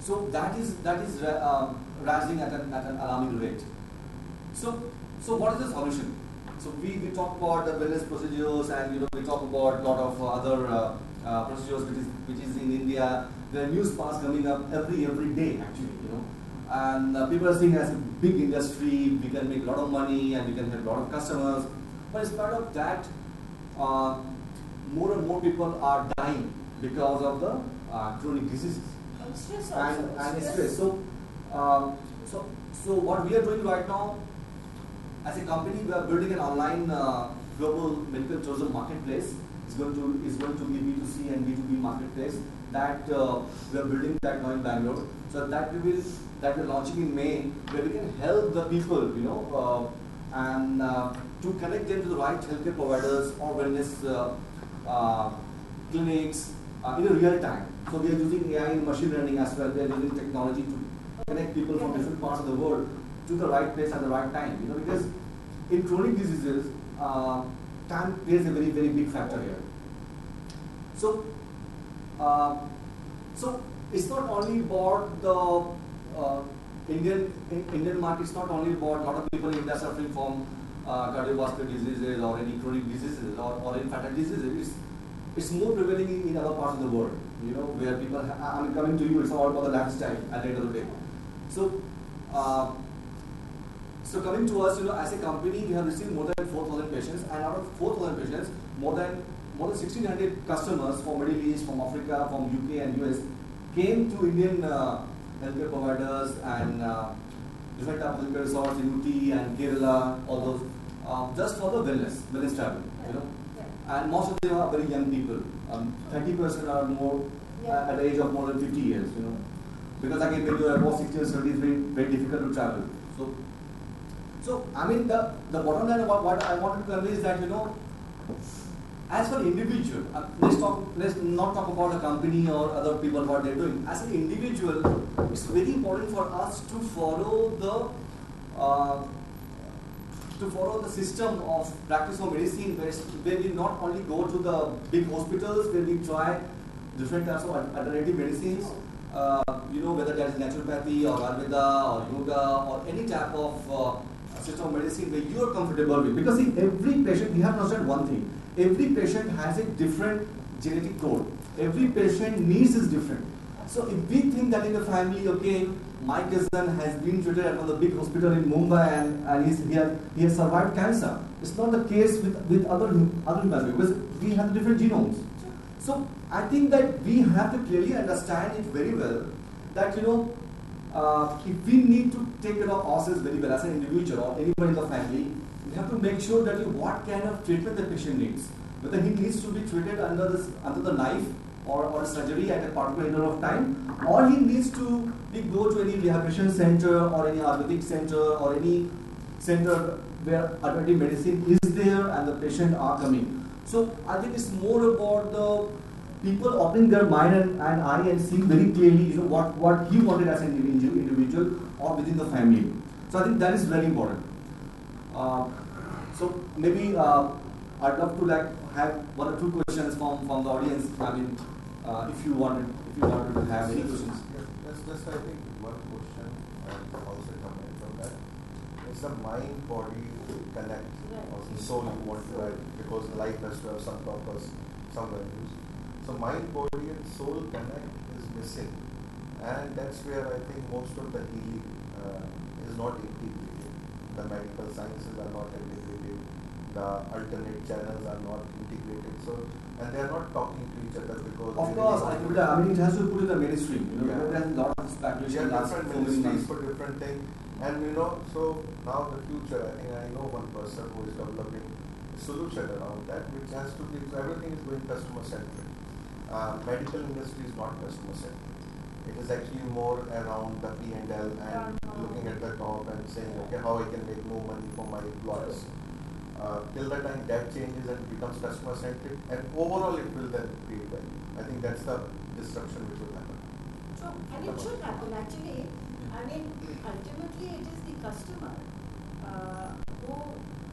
So that is rising at an alarming rate. So what is the solution? So we talk about the wellness procedures, and we talk about a lot of other procedures which is in India. There are new spas coming up every day actually, and people are seeing it as a big industry. We can make a lot of money and we can have a lot of customers. But as part of that, more and more people are dying because of the chronic diseases And stress and stress. So what we are doing right now, as a company, we are building an online global medical tourism marketplace. It's going to be B2C and B2B marketplace that we are building that now in Bangalore. So that we're launching in May, where we can help the people, and to connect them to the right healthcare providers or wellness clinics in a real time. So we are using AI and machine learning as well. We are using technology to connect people from different parts of the world to the right place at the right time. Because in chronic diseases, time plays a very, very big factor here. So it's not only about the Indian market. It's not only about a lot of people in India suffering from cardiovascular diseases or any chronic diseases or infectious diseases. It's more prevailing in other parts of the world. Where people. I'm coming to you. It's all about the lifestyle at the end of the day. So coming to us, as a company, we have received more than 4,000 patients, and out of 4,000 patients, more than 1,600 customers from Middle East, from Africa, from UK and US came to Indian healthcare providers and different types of healthcare resorts in UT and Kerala, all those, just for the wellness travel, And most of them are very young people. 30% are more at the age of more than 50 years, Because again, when you are above 60 or 70, it's very, very difficult to travel. So I mean, the bottom line about what I wanted to convey is that, as for individual, let's not talk about a company or other people what they're doing. As an individual, it's very important for us to follow the system of practice of medicine, where we not only go to the big hospitals, where we try different types of alternative medicines, whether that is naturopathy or Ayurveda or yoga or any type of system of medicine where you are comfortable with. Because see, every patient, we have to understand one thing. Every patient has a different genetic code. Every patient needs is different. So if we think that in a family, okay, my cousin has been treated at one of the big hospital in Mumbai and he has survived cancer. It's not the case with other humans because we have different genomes. So I think that we have to clearly understand it very well that if we need to take care of ourselves very well as an individual or anyone in the family, we have to make sure that what kind of treatment the patient needs. Whether he needs to be treated under the knife or surgery at a particular interval of time, or he needs to go to any rehabilitation center or any Ayurvedic center or any center where alternative medicine is there and the patient are coming. So I think it's more about the people opening their mind and eye and seeing very clearly what he wanted as an individual or within the family. So I think that is very important. So maybe I'd love to have one or two questions from the audience. I mean, if you wanted to have any questions. Yes, just I think one question and also comment on that. It's the mind body connect or the soul you want to add because life has to have some purpose, some values. So mind, body and soul connect is missing, and that's where I think most of the healing is not integrated. The medical sciences are not integrated. The alternate channels are not integrated. So, and they are not talking to each other because. Of course, I mean it has to put in the mainstream. There's a lot of speculation. Different ministries for different things, and so now the future. I know one person who is developing a solution around that, which has to be. So everything is going customer centric. Medical industry is not customer centric. It is actually more around the P&L and looking at the top and saying, okay, how I can make more money for my employees. Till the time that changes and becomes customer centric, and overall it will then create value. I think that's the disruption which will happen. True, and it should happen actually. I mean, ultimately it is the customer who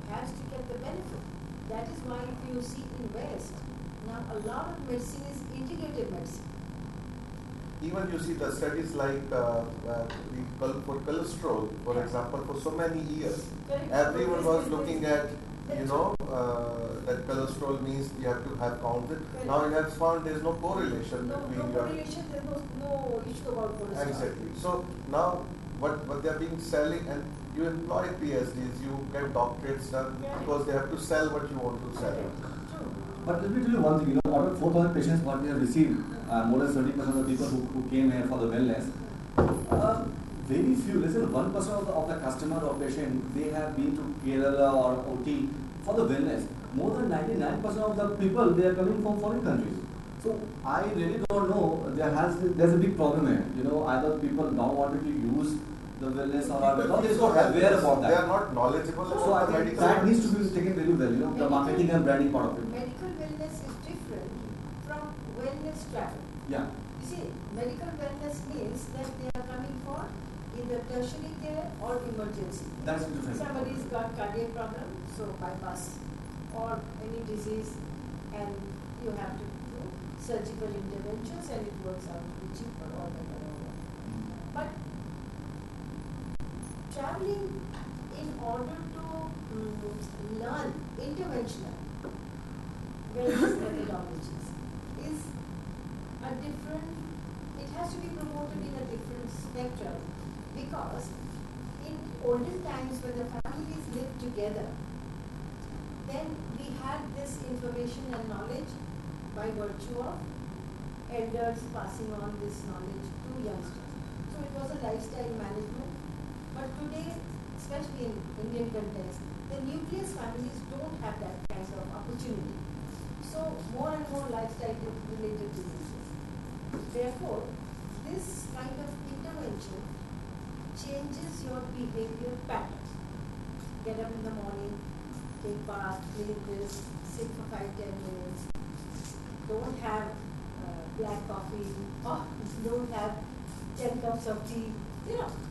has to get the benefit. That is why if you see in West, now a lot of medicine is integrated medicine. Even you see the studies like for cholesterol, for example, for so many years, everyone was looking at, that cholesterol means you have to have counted. Now it has found there is no correlation between no correlation, there was no issue about cholesterol. Exactly. So now what they are being selling, and you employ PhDs, you get doctorates done because they have to sell what you want to sell. But let me tell you one thing, out of 4,000 patients what we have received, more than 70% of the people who came here for the wellness, very few, less than 1% of the customer or patient, they have been to Kerala or OT for the wellness. More than 99% of the people, they are coming from foreign countries. So I really don't know, there's a big problem here. Either people don't want to use the wellness or they're not aware about that. They are not knowledgeable about so I think that needs to be taken very well, the marketing and branding part of it. Medical wellness is different from wellness travel. Yeah. You see, medical wellness means that they are coming for either tertiary care or emergency. That's different. Somebody's got cardiac problem, so bypass, or any disease, and you have to do surgical interventions, and it works out to be cheaper or better. But traveling in order to learn interventional wellness methodologies is a different, it has to be promoted in a different spectrum, because in olden times when the families lived together, then we had this information and knowledge by virtue of elders passing on this knowledge to youngsters. So it was a lifestyle management. But today, especially in Indian context, the nucleus families don't have that kind of opportunity. So more and more lifestyle related diseases. Therefore, this kind of intervention changes your behavior pattern. Get up in the morning, take bath, clean this, sit for 5-10 minutes. Don't have black coffee, or don't have 10 cups of tea.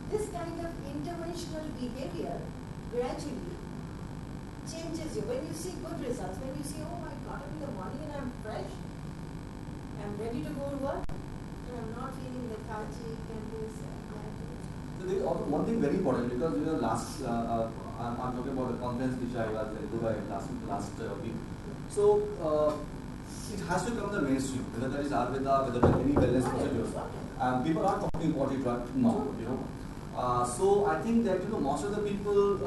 This kind of interventional behavior gradually changes you. When you see good results, when you see, oh, I got up in the morning and I'm fresh, I'm ready to go to work, not feeling lethargic and this and that. So there is also one thing very important because last I'm talking about the conference which I was in Dubai last week. So it has to come in the mainstream, whether there is Ayurveda, whether there is any wellness procedures. People are talking about it right now, so I think that most of the people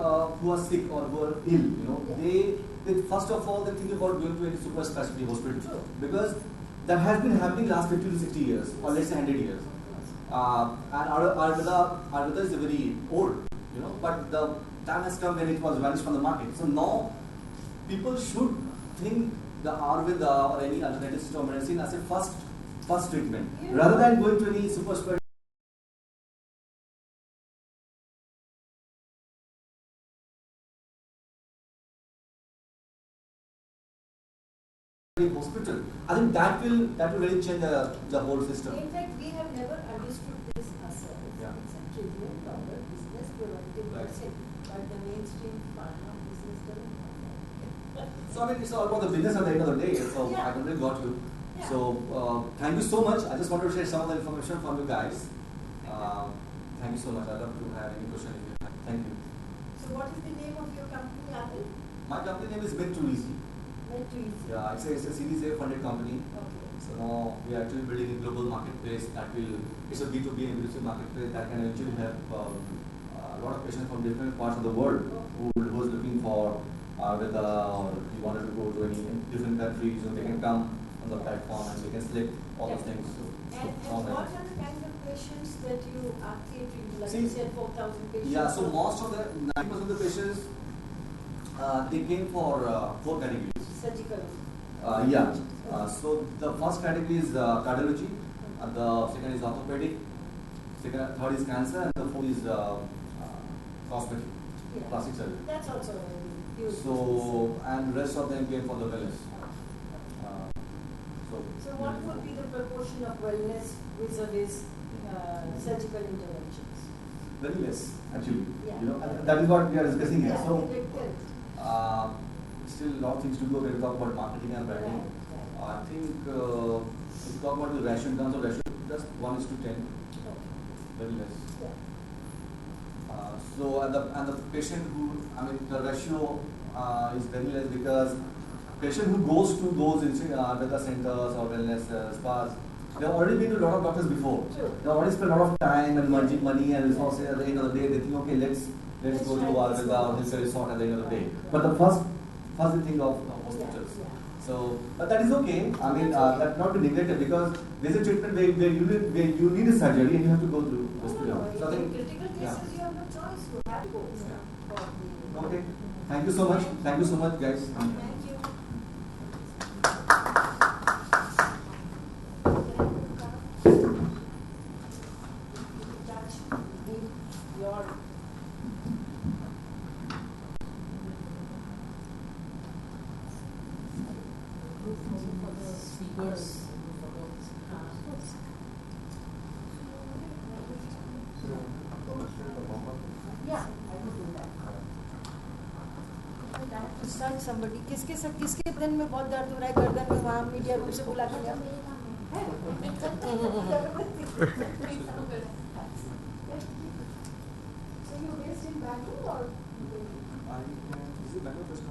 who are sick or who are ill, they first of all they think about going to any super specialty hospital because that has been happening last 50 to 60 years or let's say 100 years. And Ayurveda is very old, but the time has come when it was vanished from the market. So now people should think the Ayurveda or any alternative system of medicine as a first treatment rather than going to any super specialty hospital. I think that will really change the whole system. In fact, we have never understood this ourselves. Yeah. It's a trivial dollar business preventive medicine, but the mainstream pharma business doesn't. So I mean, it's all about the business at the end of the day. So Yeah. I really got you. Yeah. So thank you so much. I just wanted to share some of the information from you guys. Thank you so much. I'd love to have any question if you have. Thank you. So what is the name of your company, Adil? My company name is Mhatre. Yeah, it's a Series A funded company. Okay. So now we are actually building a global marketplace it's a B2B and B2C marketplace that can actually help a lot of patients from different parts of the world who's looking for Ayurveda or you wanted to go to any different countries, they can come on the platform and they can select all those things. And what are the kind of patients that you are catering to? Like you said, 4,000 patients. Yeah, so most of the 90% of the patients they came for 4 categories. Surgical. Yeah. So the first category is cardiology, the second is orthopedic, third is cancer, and the fourth is cosmetic, plastic surgery. That's also huge. So and rest of them came for the wellness. So what would be the proportion of wellness vis-a-vis surgical interventions? Very less, actually. Yeah. That is what we are discussing here. Yeah, So still a lot of things to do when we talk about marketing and branding. Right. I think if you talk about the ratio in terms of ratio, just 1:10, very less. Yeah. So and the patient the ratio is very less because patient who goes to those Ayurveda centers or wellness spas, they have already been to a lot of doctors before. True. They have already spent a lot of time and money and resources. At the end of the day, they think, okay, let's go to Ayurveda or this resort at the end of the day. But the first they think of hospitals. Yeah. So, but that is okay. I mean, that not be neglected because there's a treatment where you need a surgery and you have to go through hospital. No, So I in think, critical cases, you have no choice. You have to go. yeah. Okay. Thank you so much. Thank you so much, guys. Thank you. Your Speakers. Yeah, I will do that. I have to search somebody. किसके बदन में बहुत दर्द हो रहा है गर्दन में वहाँ मीडिया रूम से बुला के So you're based in Bangalore or? Is it better just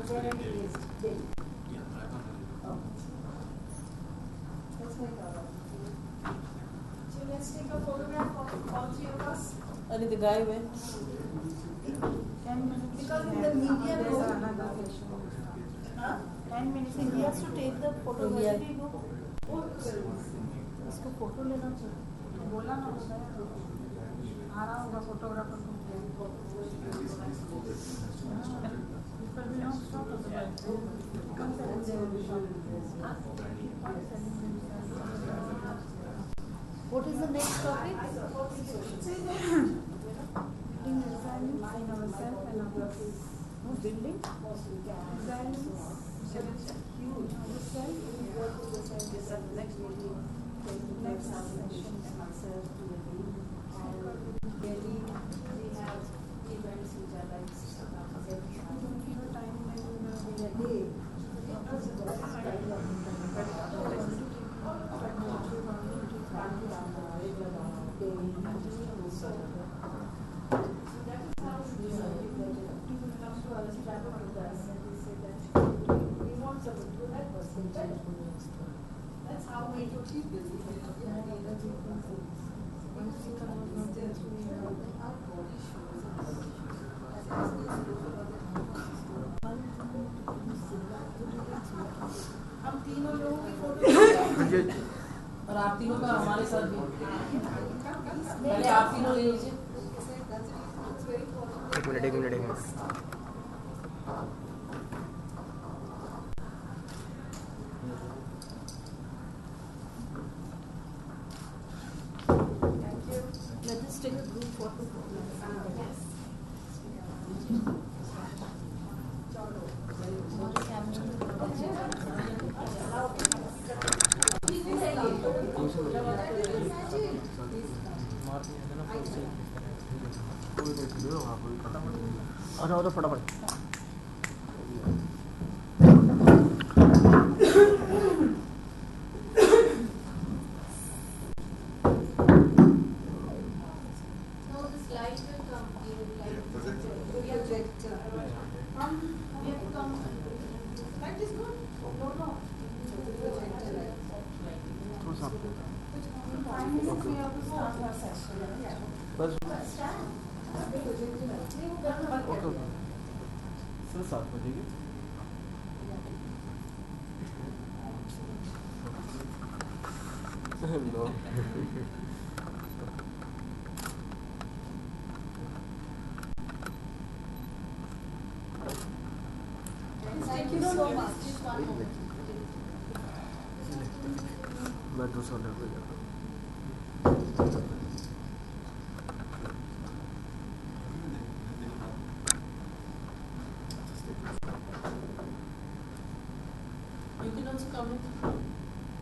Where are you based? Delhi. Yeah, Oh. Let's make our So let's take a photograph of all 3 of us. And the guy went. Because in the media There's room, another patient. huh? 10 minutes. He has to take the photo. Yeah. Where did he go? इसको photo लेना चाहिए. बोला ना उसने आ रहा होगा photographer को. It will be no stop of the bike. Once I will they will be shot. What is the next topic? Building resilience in ourselves and others. No, building. Resilience. Huge. Ourselves. Next session. Delhi, we have events which are like Time when we will be So that is how we believe that if people come to us, travel with us, and they say that we want something to help us. That's how we keep busy. हम तीनों लोगों की photo और आप तीनों का हमारे साथ भी पहले आप तीनों ले लीजिए एक minute Let us take a group photo. और फटाफट No. Thank you so much. मैं दूसरा level You can also come in.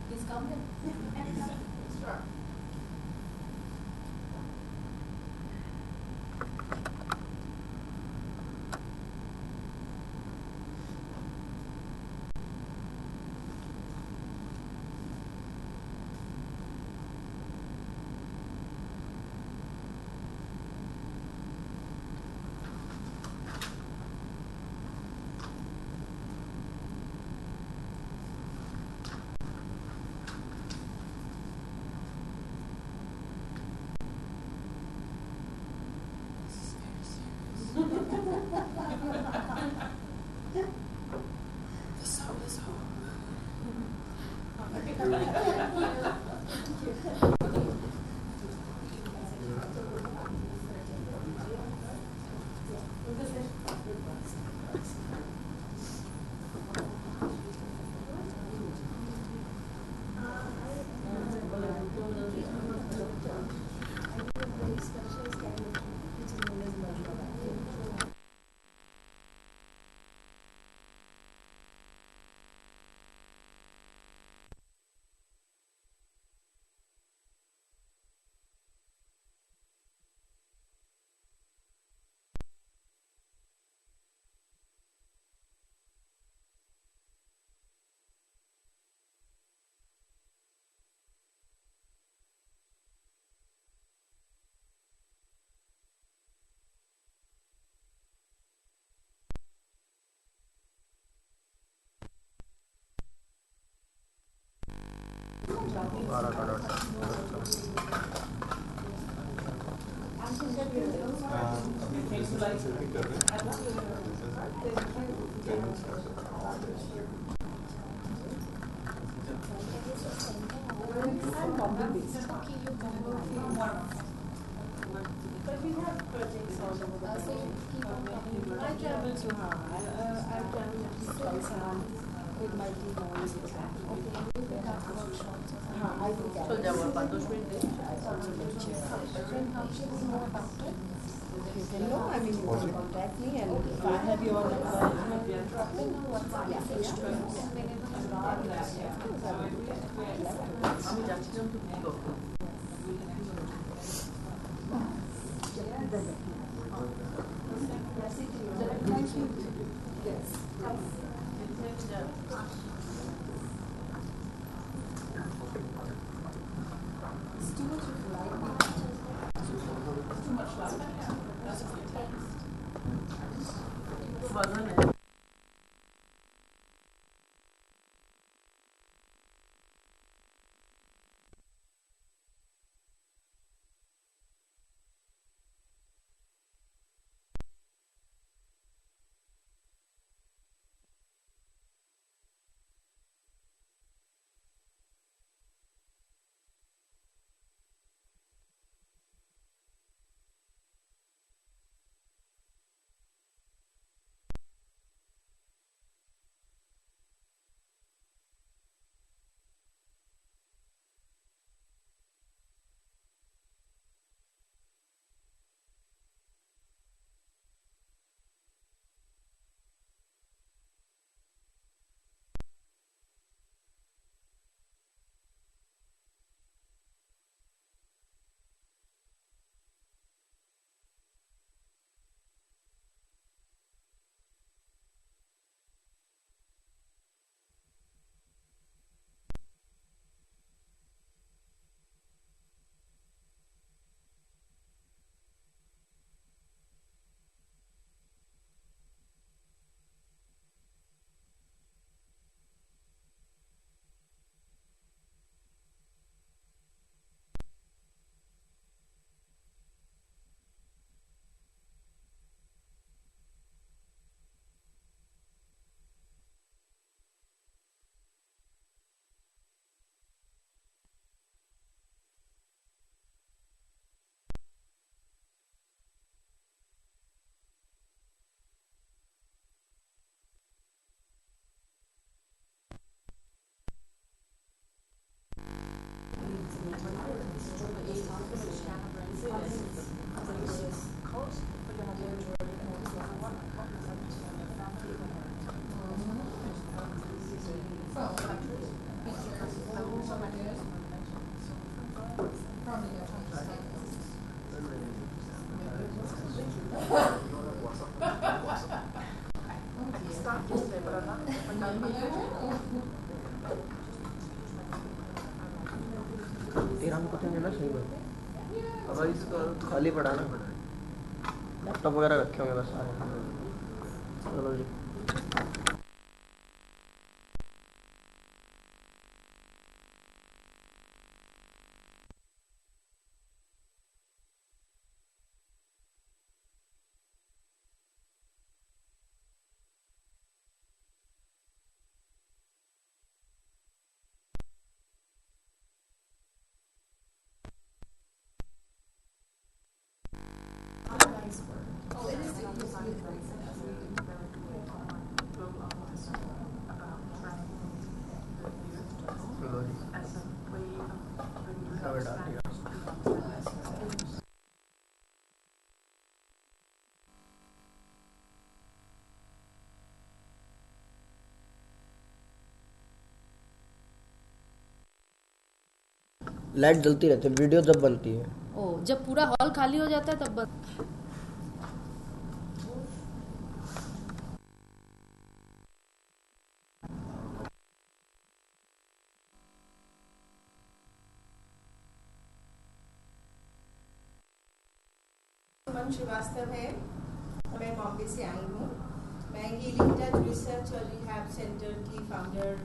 Please come in. Sure. But we have projects all over the world. I travel to I've traveled at least twice around with my team always. Okay, we will have workshops. I will gather. चल जाओ आप 2 minute they Also lecture. Then how should we know about it? You can know, I mean, you can contact me and if I have your number, drop in or WhatsApp. আমি যাচ্ছি যখন তো কি করব Thank you. Yes. It's too much of light. तेरा में पता नहीं ना सही बात हमारी तो खाली पड़ा ना लैपटॉप वगैरह रखे होंगे बस सारे चलो जी लाइट जलती रहती है वीडियो जब बनती है ओ जब पूरा हॉल खाली हो जाता है तब सुमन श्रीवास्तव है मैं बॉम्बे से आई हूँ मैं हीलिंग टच रिसर्च और रिहैब सेंटर की फाउंडर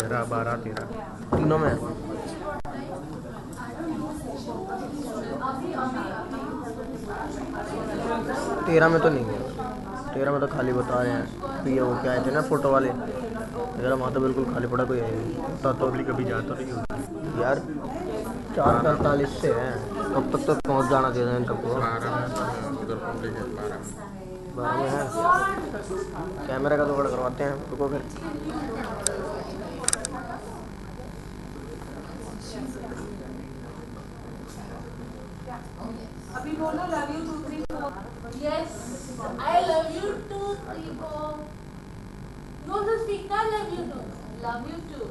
13, 12, 13 तीनों में है। 13 में तो नहीं है, 13 में तो खाली बता रहे हैं कि ये वो क्या आए थे ना फोटो वाले, मेरा वहाँ तो बिल्कुल खाली पड़ा, कोई है नहीं। तो कभी जाता नहीं होता यार, 4:45 से है, कब तक तो पहुँच जाना चाहिए इन सबको। 12 में है, कैमरा का जुगाड़ करवाते हैं, रुको फिर। अभी बोलो love you 2 3 4। Yes, I love you 2 3 4. You also speak I love you too. Love you too.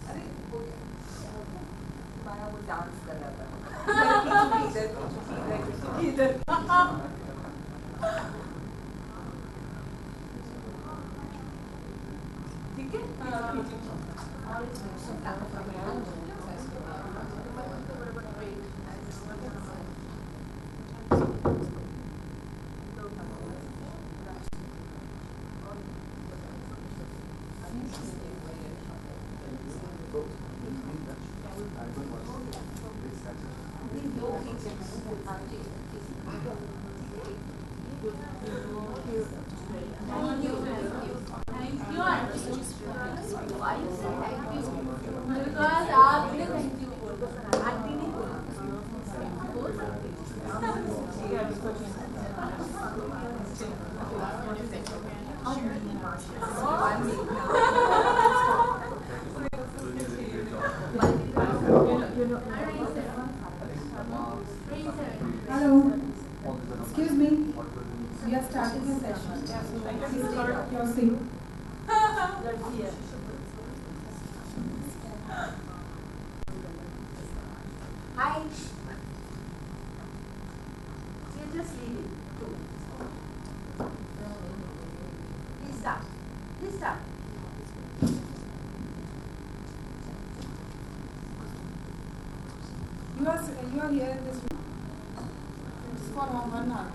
अरे हो गया, माया वो डांस कर रहा था इधर ठीक है। Hello. Excuse me. We are starting a session. So please take your seat. Hi. You just leave it too. Please start. Please start. You are here in this room. It's for 1 hour.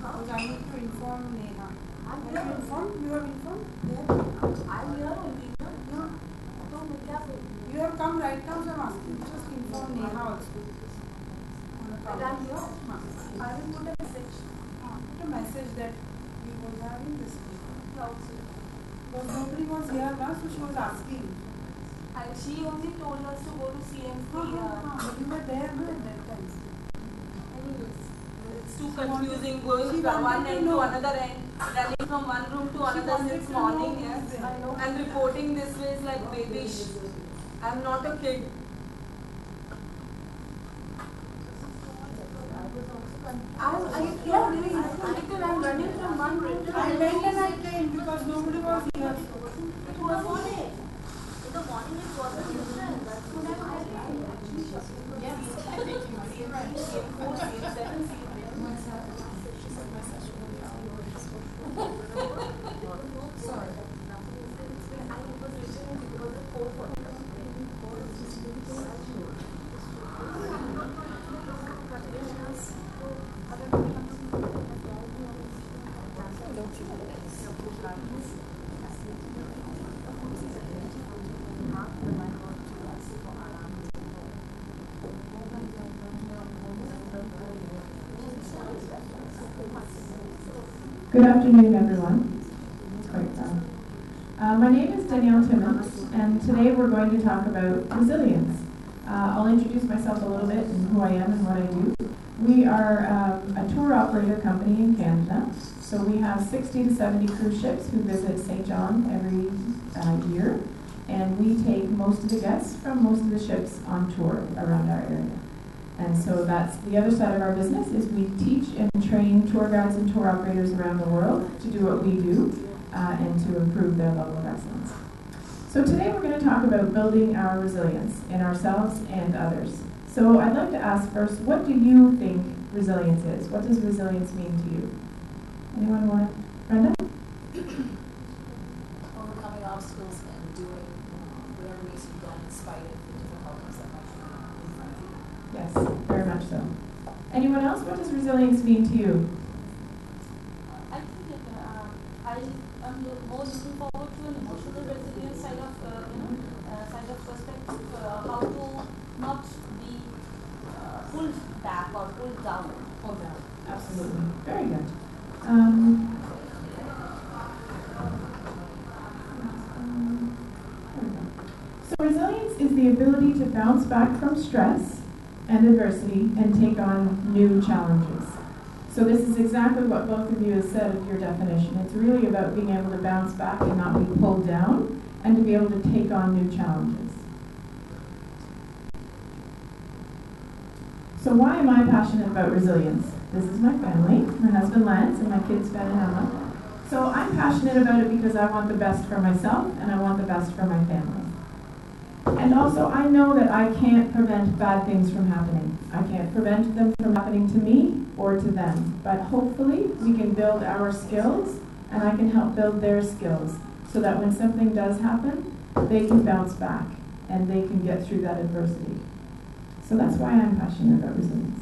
Because I need to inform Neha. Have you informed? You have informed? Yeah. I'm here only. No. You have come right now, so I'm asking you just inform Neha also. But I'm here. I will put a message. Put a message that we was having this thing. But nobody was here now, so she was asking. And she only told us to go to CMC. But you were there no, at that time. Anyways, it's too confusing going from one end to another end, running from one room to another since morning, yes. And reporting this way is like babyish. I'm not a kid. I'm running from one room to I went and I came because nobody was here. It was morning. In the morning it wasn't different. That's what I'm saying. Yes. Sorry. I was listening because of 4:40. Good afternoon, everyone. My name is Danielle Timmons, and today we're going to talk about resilience. I'll introduce myself a little bit and who I am and what I do. We are a tour operator company in Canada, so we have 60 to 70 cruise ships who visit St. John every year, and we take most of the guests from most of the ships on tour around our area. And so that's the other side of our business, is we teach and train tour guides and tour operators around the world to do what we do and to improve their level of excellence. So today we're going to talk about building our resilience in ourselves and others. So I'd like to ask first, what do you think resilience is? What does resilience mean to you? Anyone want to? Brenda? Overcoming obstacles and doing whatever needs to be done in spite of the difficulties that might come in front of you. Yes, very much so. Anyone else? What does resilience mean to you? I think it, I'm more looking forward to an emotional resilience side of, side of perspective, how to not be pulled back or pulled down. Pulled down, absolutely. Very good. So resilience is the ability to bounce back from stress and adversity and take on new challenges. So this is exactly what both of you have said of your definition. It's really about being able to bounce back and not be pulled down, and to be able to take on new challenges. So why am I passionate about resilience? This is my family, my husband Lance and my kids Ben and Emma. So I'm passionate about it because I want the best for myself and I want the best for my family. And also I know that I can't prevent bad things from happening. I can't prevent them from happening to me or to them. But hopefully we can build our skills and I can help build their skills so that when something does happen, they can bounce back and they can get through that adversity. So that's why I'm passionate about resilience.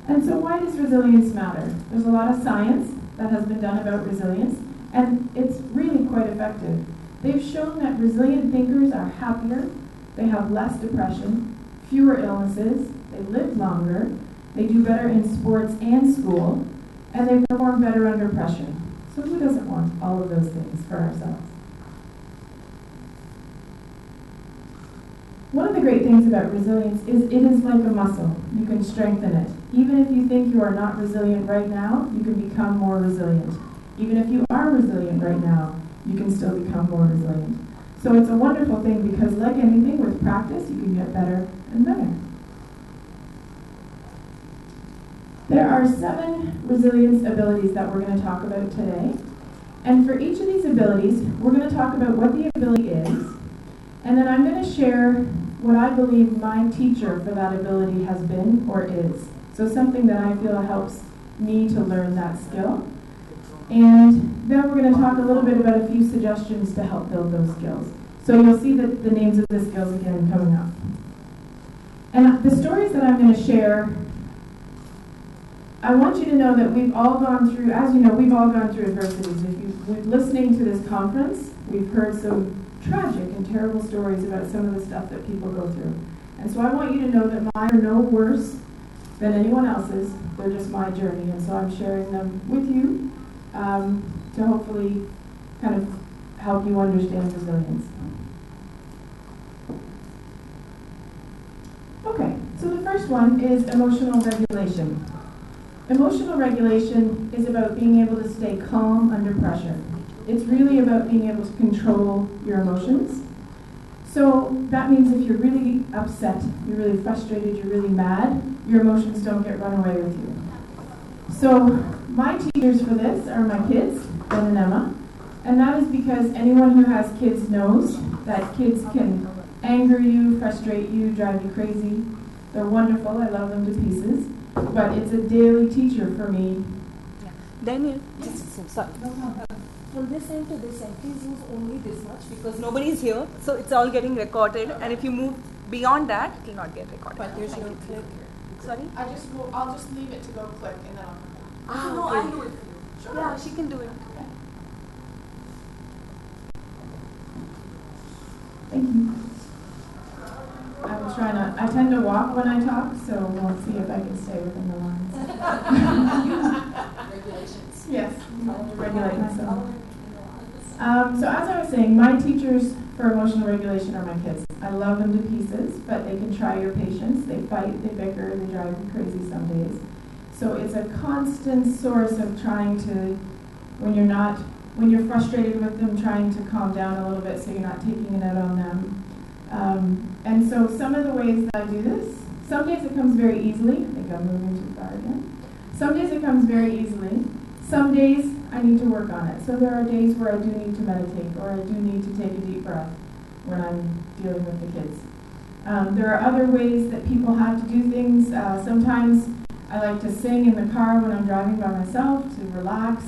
And so why does resilience matter? There's a lot of science that has been done about resilience, and it's really quite effective. They've shown that resilient thinkers are happier, they have less depression, fewer illnesses, they live longer, they do better in sports and school, and they perform better under pressure. So who doesn't want all of those things for ourselves? One of the great things about resilience is it is like a muscle. You can strengthen it. Even if you think you are not resilient right now, you can become more resilient. Even if you are resilient right now, you can still become more resilient. So it's a wonderful thing because like anything, with practice, you can get better and better. There are 7 resilience abilities that we're going to talk about today. And for each of these abilities, we're going to talk about what the ability is. And then I'm going to share what I believe my teacher for that ability has been or is. So something that I feel helps me to learn that skill. And then we're going to talk a little bit about a few suggestions to help build those skills. So you'll see the names of the skills again coming up. And the stories that I'm going to share, I want you to know that we've all gone through, as you know, we've all gone through adversities. If you've been listening to this conference, we've heard some tragic and terrible stories about some of the stuff that people go through. And so I want you to know that mine are no worse than anyone else's. They're just my journey. And so I'm sharing them with you to hopefully kind of help you understand resilience. Okay, so the first one is emotional regulation. Emotional regulation is about being able to stay calm under pressure. It's really about being able to control your emotions. So that means if you're really upset, you're really frustrated, you're really mad, your emotions don't get run away with you. So my teachers for this are my kids, Ben and Emma. And that is because anyone who has kids knows that kids can anger you, frustrate you, drive you crazy. They're wonderful, I love them to pieces. But it's a daily teacher for me. Danielle, sorry. From this end to this end, please use only this much because nobody is here, so it's all getting recorded. And if you move beyond that, it will not get recorded. But there's no click. Sorry? I'll just leave it to go click and then I'll come back. No, I'll do it for you. Sure. Yeah, she can do it. Thank you. I will try not. I tend to walk when I talk, so we'll see if I can stay within the lines. Regulations. Yes, regulate myself. So as I was saying, my teachers for emotional regulation are my kids. I love them to pieces, but they can try your patience. They fight, they bicker, they drive you crazy some days. So it's a constant source of trying to, when you're frustrated with them, trying to calm down a little bit so you're not taking it out on them. And so some of the ways that I do this, some days it comes very easily. I think I'm moving too far again. Some days it comes very easily. Some days I need to work on it. So there are days where I do need to meditate or I do need to take a deep breath when I'm dealing with the kids. There are other ways that people have to do things. Sometimes I like to sing in the car when I'm driving by myself to relax,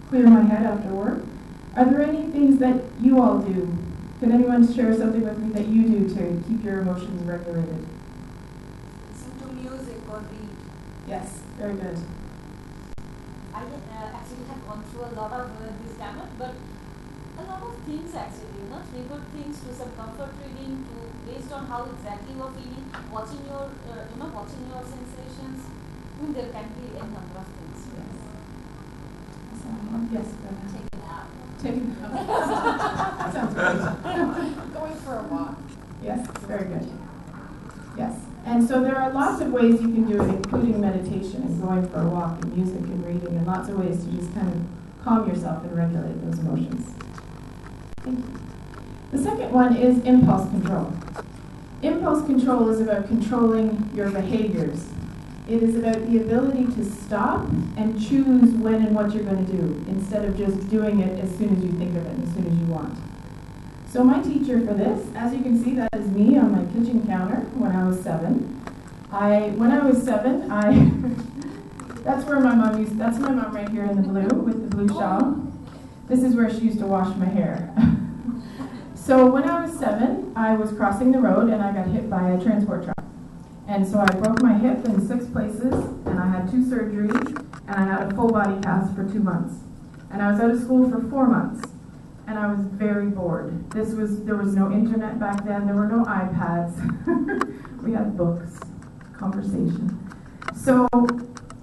clear my head after work. Are there any things that you all do? Can anyone share something with me that you do to keep your emotions regulated? Listen to music or read. Yes, very good. I actually have gone through a lot of this gamut, but a lot of things actually, triggered things to some comfort reading, to based on how exactly you are feeling, watching your, watching your sensations. There can be a number of things. Yes. Take a nap. Take a nap. That sounds good. Going for a walk. Yes, very good. Yes. And so there are lots of ways you can do it, including meditation and going for a walk and music and reading, and lots of ways to just kind of calm yourself and regulate those emotions. Thank you. The second one is impulse control. Impulse control is about controlling your behaviors. It is about the ability to stop and choose when and what you're going to do, instead of just doing it as soon as you think of it and as soon as you want. So my teacher for this, as you can see, that is me on my kitchen counter when I was 7. That's where my mom used, that's my mom right here in the blue with the blue shawl. This is where she used to wash my hair. So when I was 7, I was crossing the road and I got hit by a transport truck. And so I broke my hip in 6 places, and I had 2 surgeries, and I had a full body cast for 2 months. And I was out of school for 4 months, and I was very bored. There was no internet back then, there were no iPads. We had books, conversation. So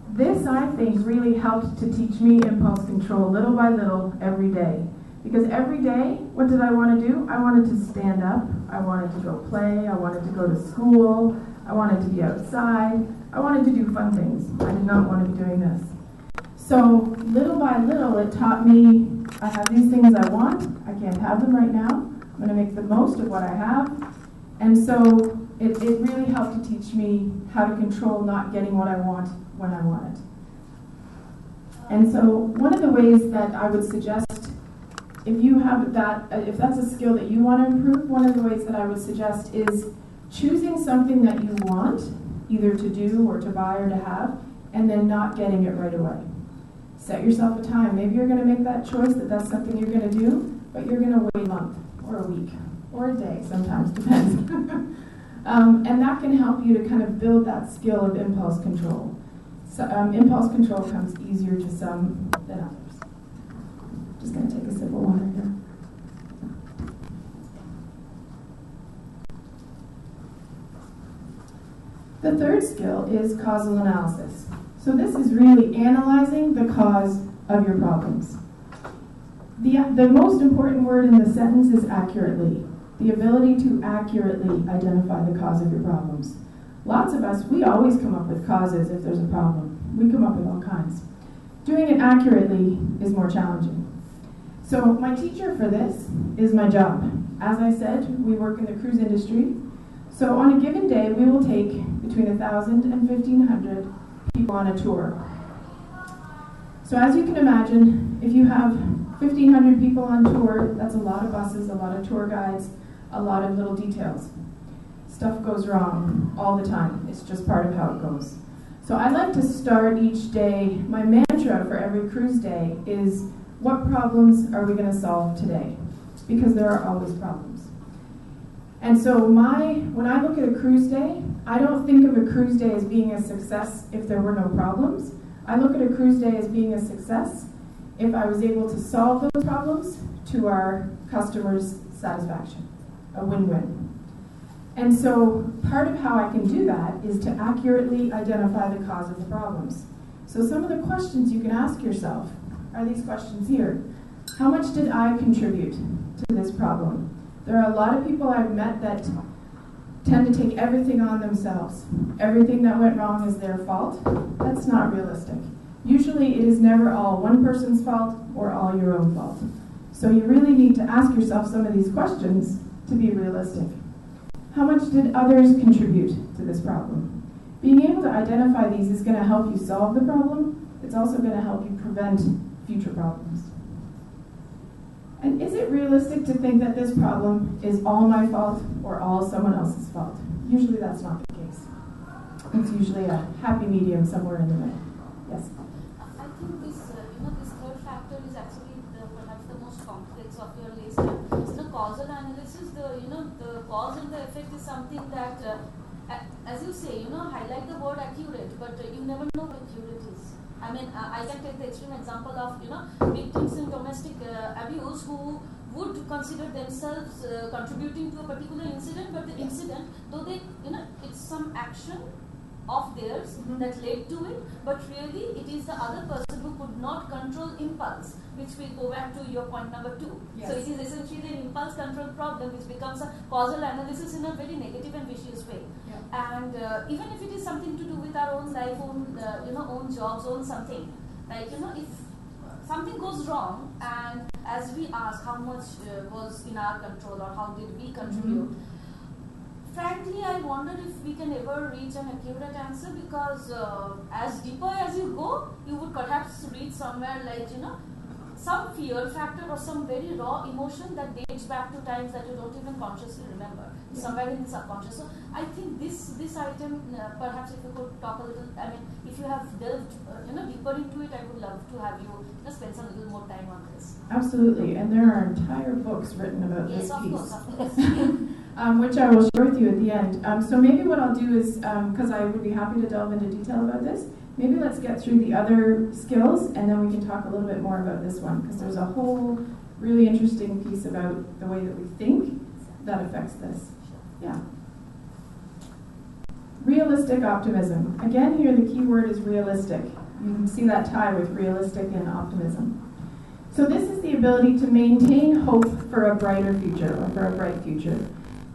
this, I think, really helped to teach me impulse control little by little every day. Because every day, what did I want to do? I wanted to stand up, I wanted to go play, I wanted to go to school, I wanted to be outside, I wanted to do fun things. I did not want to be doing this. So little by little, it taught me I have these things I want, I can't have them right now, I'm going to make the most of what I have. And so it really helped to teach me how to control not getting what I want when I want it. And so one of the ways that I would suggest, if you have that, if that's a skill that you want to improve, one of the ways that I would suggest is choosing something that you want, either to do or to buy or to have, and then not getting it right away. Set yourself a time. Maybe you're going to make that choice that that's something you're going to do, but you're going to wait a month or a week or a day, sometimes, depends. And that can help you to kind of build that skill of impulse control. So, impulse control comes easier to some than others. Just going to take a sip of water here. The third skill is causal analysis. So this is really analyzing the cause of your problems. The most important word in the sentence is accurately. The ability to accurately identify the cause of your problems. Lots of us, we always come up with causes if there's a problem. We come up with all kinds. Doing it accurately is more challenging. So my teacher for this is my job. As I said, we work in the cruise industry. So on a given day, we will take between 1,000 and 1,500 people on a tour. So as you can imagine, if you have 1,500 people on tour, that's a lot of buses, a lot of tour guides, a lot of little details. Stuff goes wrong all the time. It's just part of how it goes. So I like to start each day, my mantra for every cruise day is, what problems are we going to solve today? Because there are always problems. And so when I look at a cruise day, I don't think of a cruise day as being a success if there were no problems. I look at a cruise day as being a success if I was able to solve those problems to our customers' satisfaction, a win-win. And so part of how I can do that is to accurately identify the cause of the problems. So some of the questions you can ask yourself are these questions here. How much did I contribute to this problem? There are a lot of people I've met that tend to take everything on themselves. Everything that went wrong is their fault. That's not realistic. Usually it is never all one person's fault or all your own fault. So you really need to ask yourself some of these questions to be realistic. How much did others contribute to this problem? Being able to identify these is going to help you solve the problem. It's also going to help you prevent future problems. And is it realistic to think that this problem is all my fault or all someone else's fault? Usually that's not the case. It's usually a happy medium somewhere in the middle. Yes? I think this, this third factor is actually perhaps the most complex of your list. The causal analysis, the cause and the effect is something that, as you say, highlight the word accurate, but you never know what accurate is. I mean, I can take the extreme example of, victims in domestic abuse who would consider themselves contributing to a particular incident, but the incident, though they, it's some action of theirs that led to it, but really it is the other person who could not control impulse, which will go back to your point number 2. Yes. So it is essentially an impulse control problem which becomes a causal analysis in a very negative and vicious way. Yeah. And even if it is something to do with our own life, own jobs, own something, like, if something goes wrong and as we ask how much was in our control or how did we contribute, frankly, I wonder if we can ever reach an accurate answer, because as deeper as you go, you would perhaps reach somewhere like, some fear factor or some very raw emotion that dates back to times that you don't even consciously remember, somewhere in the subconscious. So I think this item, perhaps if you could talk a little, I mean, if you have delved deeper into it, I would love to have you spend some little more time on this. Absolutely, and there are entire books written about this piece. Yes, of course. Which I will share with you at the end. So maybe what I'll do is, because I would be happy to delve into detail about this, maybe let's get through the other skills and then we can talk a little bit more about this one, because there's a whole really interesting piece about the way that we think that affects this. Yeah. Realistic optimism. Again, here the key word is realistic. You can see that tie with realistic and optimism. So this is the ability to maintain hope for a brighter future, or for a bright future.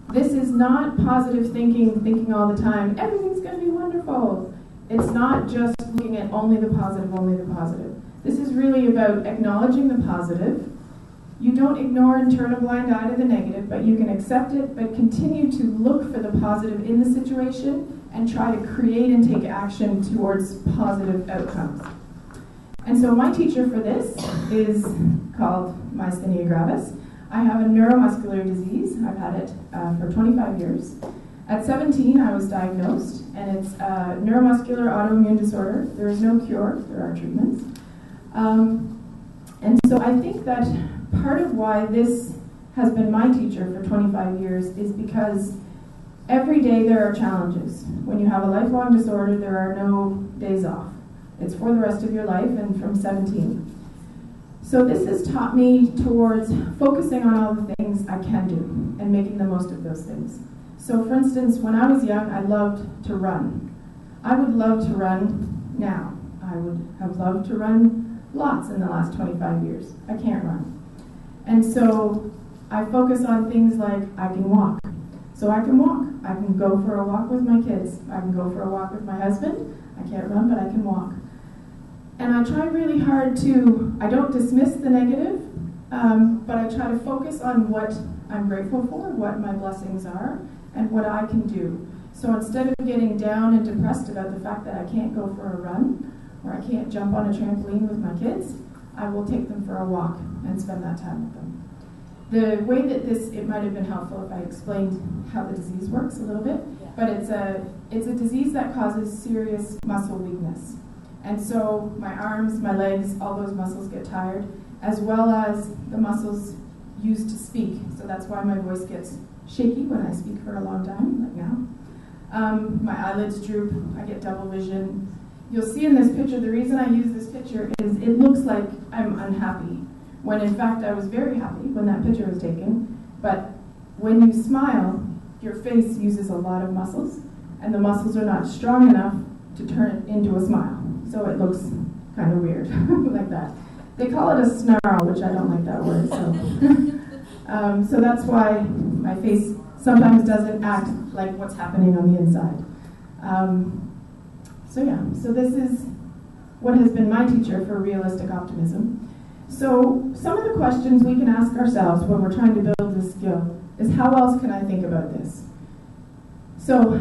This is not positive thinking all the time, everything's going to be wonderful. It's not just looking at only the positive, only the positive. This is really about acknowledging the positive. You don't ignore and turn a blind eye to the negative, but you can accept it, but continue to look for the positive in the situation and try to create and take action towards positive outcomes. And so my teacher for this is called myasthenia gravis. I have a neuromuscular disease. I've had it for 25 years. At 17, I was diagnosed, and it's a neuromuscular autoimmune disorder. There is no cure. There are treatments. And so I think that part of why this has been my teacher for 25 years is because every day there are challenges. When you have a lifelong disorder, there are no days off. It's for the rest of your life, and from 17. So this has taught me towards focusing on all the things I can do and making the most of those things. So for instance, when I was young, I loved to run. I would love to run now. I would have loved to run lots in the last 25 years. I can't run. And so I focus on things like I can walk. So I can walk. I can go for a walk with my kids. I can go for a walk with my husband. I can't run, but I can walk. And I try really hard to, I don't dismiss the negative, but I try to focus on what I'm grateful for, what my blessings are, and what I can do. So instead of getting down and depressed about the fact that I can't go for a run, or I can't jump on a trampoline with my kids, I will take them for a walk and spend that time with them. The way that it might have been helpful if I explained how the disease works a little bit, but it's a disease that causes serious muscle weakness. And so my arms, my legs, all those muscles get tired, as well as the muscles used to speak. So that's why my voice gets shaky when I speak for a long time, like now. My eyelids droop, I get double vision. You'll see in this picture, the reason I use this picture is it looks like I'm unhappy, when in fact I was very happy when that picture was taken. But when you smile, your face uses a lot of muscles, and the muscles are not strong enough to turn it into a smile. So it looks kind of weird, like that. They call it a snarl, which I don't like that word. So, so that's why my face sometimes doesn't act like what's happening on the inside. So this is what has been my teacher for realistic optimism. So some of the questions we can ask ourselves when we're trying to build this skill is, how else can I think about this? So,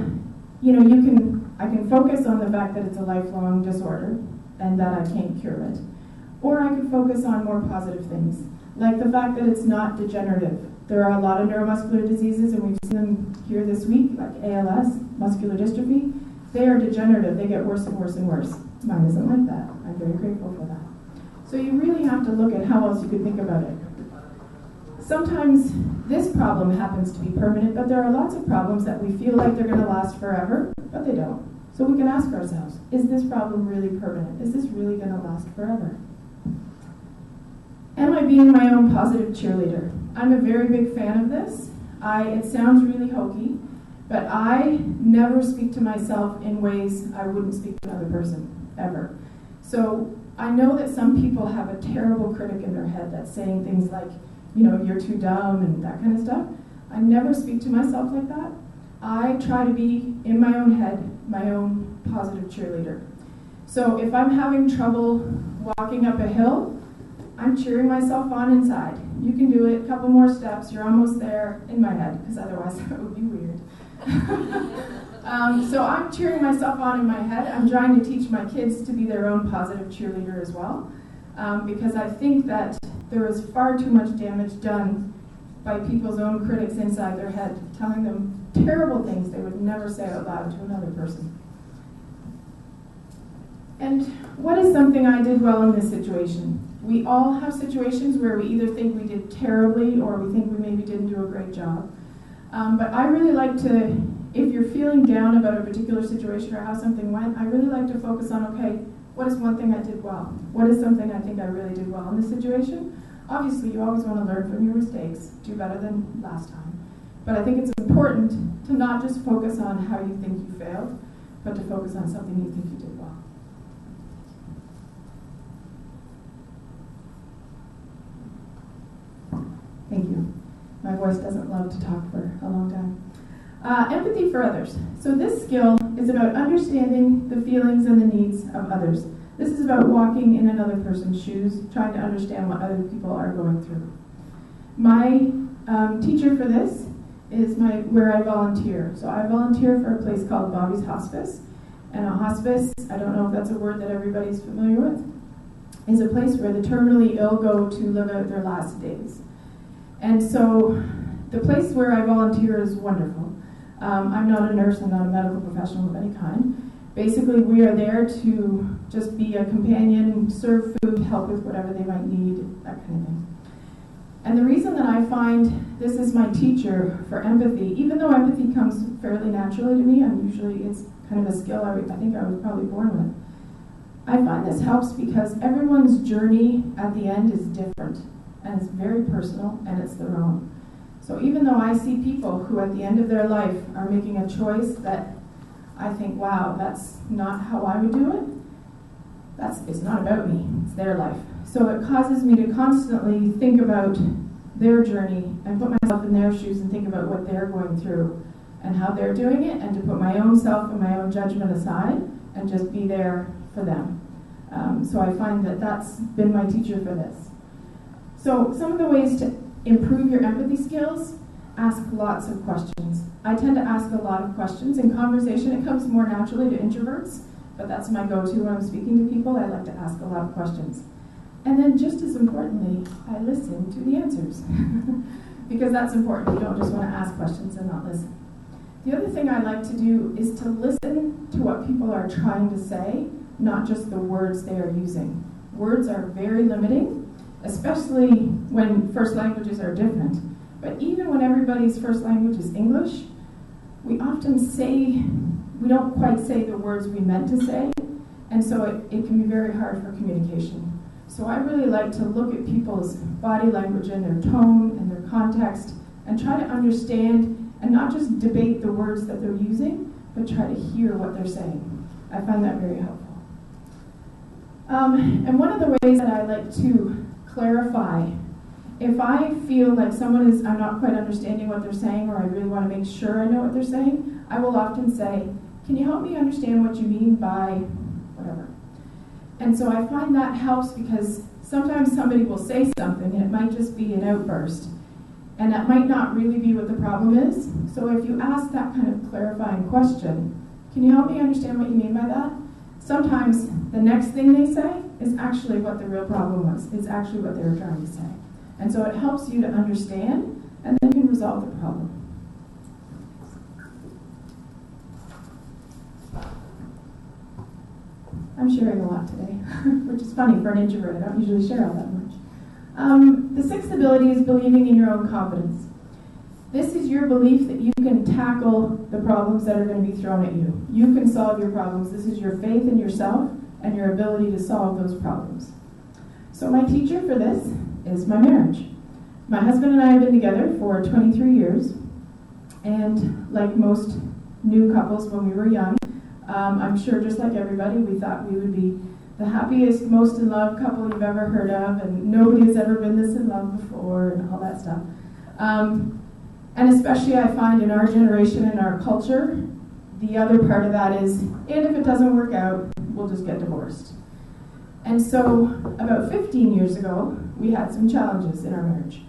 I can focus on the fact that it's a lifelong disorder and that I can't cure it. Or I could focus on more positive things, like the fact that it's not degenerative. There are a lot of neuromuscular diseases, and we've seen them here this week, like ALS, muscular dystrophy. They are degenerative. They get worse and worse and worse. Mine isn't like that. I'm very grateful for that. So you really have to look at how else you could think about it. Sometimes this problem happens to be permanent, but there are lots of problems that we feel like they're going to last forever, but they don't. So we can ask ourselves, is this problem really permanent? Is this really going to last forever? Am I being my own positive cheerleader? I'm a very big fan of this. It sounds really hokey, but I never speak to myself in ways I wouldn't speak to another person, ever. So I know that some people have a terrible critic in their head that's saying things like, you're too dumb and that kind of stuff. I never speak to myself like that. I try to be, in my own head, my own positive cheerleader. So if I'm having trouble walking up a hill, I'm cheering myself on inside. You can do it, a couple more steps, you're almost there, in my head, because otherwise that would be weird. So I'm cheering myself on in my head. I'm trying to teach my kids to be their own positive cheerleader as well, because I think that there is far too much damage done by people's own critics inside their head, telling them terrible things they would never say out loud to another person. And what is something I did well in this situation? We all have situations where we either think we did terribly or we think we maybe didn't do a great job. But I really like to, if you're feeling down about a particular situation or how something went, I really like to focus on, okay, what is one thing I did well? What is something I think I really did well in this situation? Obviously, you always want to learn from your mistakes, do better than last time. But I think it's important to not just focus on how you think you failed, but to focus on something you think you did well. Thank you. My voice doesn't love to talk for a long time. Empathy for others. So this skill is about understanding the feelings and the needs of others. This is about walking in another person's shoes, trying to understand what other people are going through. My teacher for this is where I volunteer. So I volunteer for a place called Bobby's Hospice. And a hospice, I don't know if that's a word that everybody's familiar with, is a place where the terminally ill go to live out their last days. And so the place where I volunteer is wonderful. I'm not a nurse, I'm not a medical professional of any kind. Basically, we are there to just be a companion, serve food, help with whatever they might need, that kind of thing. And the reason that I find this is my teacher for empathy, even though empathy comes fairly naturally to me, it's kind of a skill I think I was probably born with. I find this helps because everyone's journey at the end is different, and it's very personal, and it's their own. So even though I see people who at the end of their life are making a choice that I think, wow, that's not how I would do it, it's not about me, it's their life. So it causes me to constantly think about their journey and put myself in their shoes and think about what they're going through and how they're doing it, and to put my own self and my own judgment aside and just be there for them. So I find that that's been my teacher for this. So some of the ways to improve your empathy skills, ask lots of questions. I tend to ask a lot of questions. In conversation, it comes more naturally to introverts, but that's my go-to when I'm speaking to people. I like to ask a lot of questions. And then just as importantly, I listen to the answers. Because that's important. You don't just want to ask questions and not listen. The other thing I like to do is to listen to what people are trying to say, not just the words they are using. Words are very limiting, especially when first languages are different. But even when everybody's first language is English, we often we don't quite say the words we meant to say, and so it can be very hard for communication. So I really like to look at people's body language and their tone and their context and try to understand and not just debate the words that they're using, but try to hear what they're saying. I find that very helpful. And one of the ways that I like to clarify, if I feel like I'm not quite understanding what they're saying, or I really want to make sure I know what they're saying, I will often say, can you help me understand what you mean by whatever? And so I find that helps because sometimes somebody will say something and it might just be an outburst, and that might not really be what the problem is. So if you ask that kind of clarifying question, can you help me understand what you mean by that? Sometimes the next thing they say is actually what the real problem was. It's actually what they were trying to say. And so it helps you to understand, and then you can resolve the problem. I'm sharing a lot today, which is funny for an introvert. I don't usually share all that much. The sixth ability is believing in your own competence. This is your belief that you can tackle the problems that are going to be thrown at you. You can solve your problems. This is your faith in yourself and your ability to solve those problems. So my teacher for this is my marriage. My husband and I have been together for 23 years, and like most new couples when we were young, I'm sure just like everybody, we thought we would be the happiest, most in love couple you've ever heard of, and nobody has ever been this in love before, and all that stuff. And especially I find in our generation and our culture, the other part of that is, and if it doesn't work out, we'll just get divorced. And so about 15 years ago, we had some challenges in our marriage.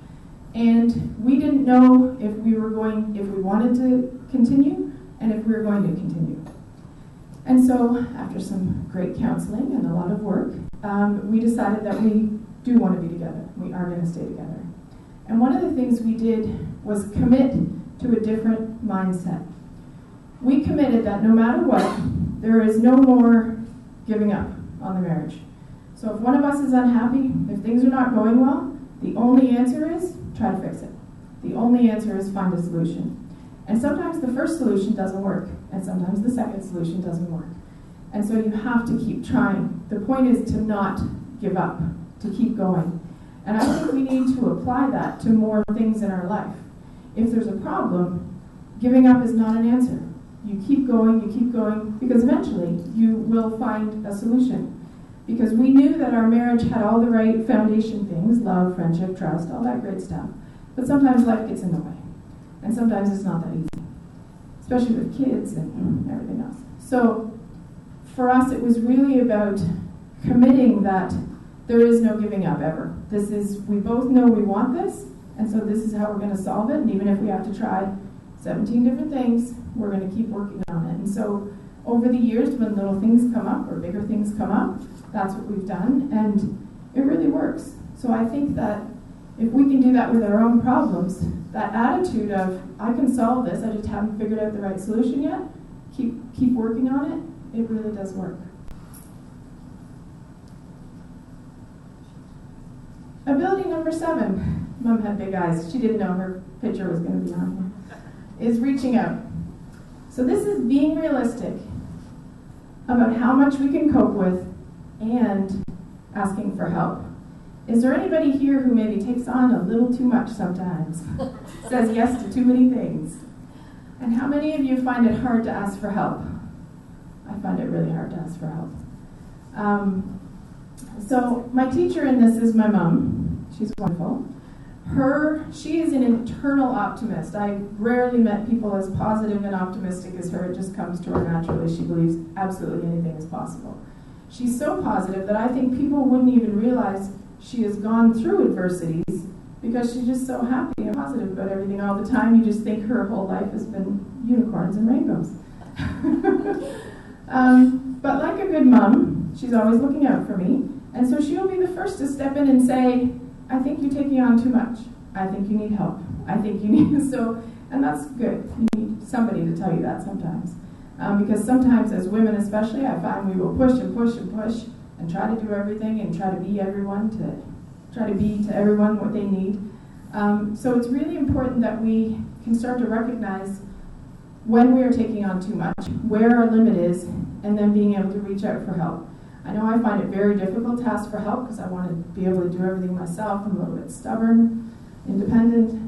And we didn't know if we wanted to continue, and if we were going to continue. And so after some great counseling and a lot of work, we decided that we do want to be together. We are going to stay together. And one of the things we did was commit to a different mindset. We committed that no matter what, there is no more giving up on the marriage. So if one of us is unhappy, if things are not going well, the only answer is try to fix it. The only answer is find a solution. And sometimes the first solution doesn't work, and sometimes the second solution doesn't work. And so you have to keep trying. The point is to not give up, to keep going. And I think we need to apply that to more things in our life. If there's a problem, giving up is not an answer. You keep going, because eventually you will find a solution. Because we knew that our marriage had all the right foundation things, love, friendship, trust, all that great stuff. But sometimes life gets in the way. And sometimes it's not that easy, especially with kids and everything else. So for us, it was really about committing that there is no giving up ever. We both know we want this, and so this is how we're going to solve it. And even if we have to try 17 different things, we're going to keep working on it. And so over the years, when little things come up or bigger things come up, that's what we've done, and it really works. So I think that if we can do that with our own problems, that attitude of, I can solve this, I just haven't figured out the right solution yet, keep working on it, it really does work. Ability number 7, Mom had big eyes, she didn't know her picture was going to be on here, is reaching out. So this is being realistic about how much we can cope with and asking for help. Is there anybody here who maybe takes on a little too much sometimes? Says yes to too many things? And how many of you find it hard to ask for help? I find it really hard to ask for help. So my teacher in this is my mom. She's wonderful. She is an internal optimist. I rarely met people as positive and optimistic as her. It just comes to her naturally. She believes absolutely anything is possible. She's so positive that I think people wouldn't even realize she has gone through adversities because she's just so happy and positive about everything all the time. You just think her whole life has been unicorns and rainbows. But like a good mom, she's always looking out for me. And so she'll be the first to step in and say, I think you're taking on too much. I think you need help. I think you need and that's good. You need somebody to tell you that sometimes. Because sometimes as women especially, I find we will push and push and push and try to do everything and try to be to everyone what they need. So it's really important that we can start to recognize when we are taking on too much, where our limit is, and then being able to reach out for help. I know I find it very difficult to ask for help because I want to be able to do everything myself. I'm a little bit stubborn, independent.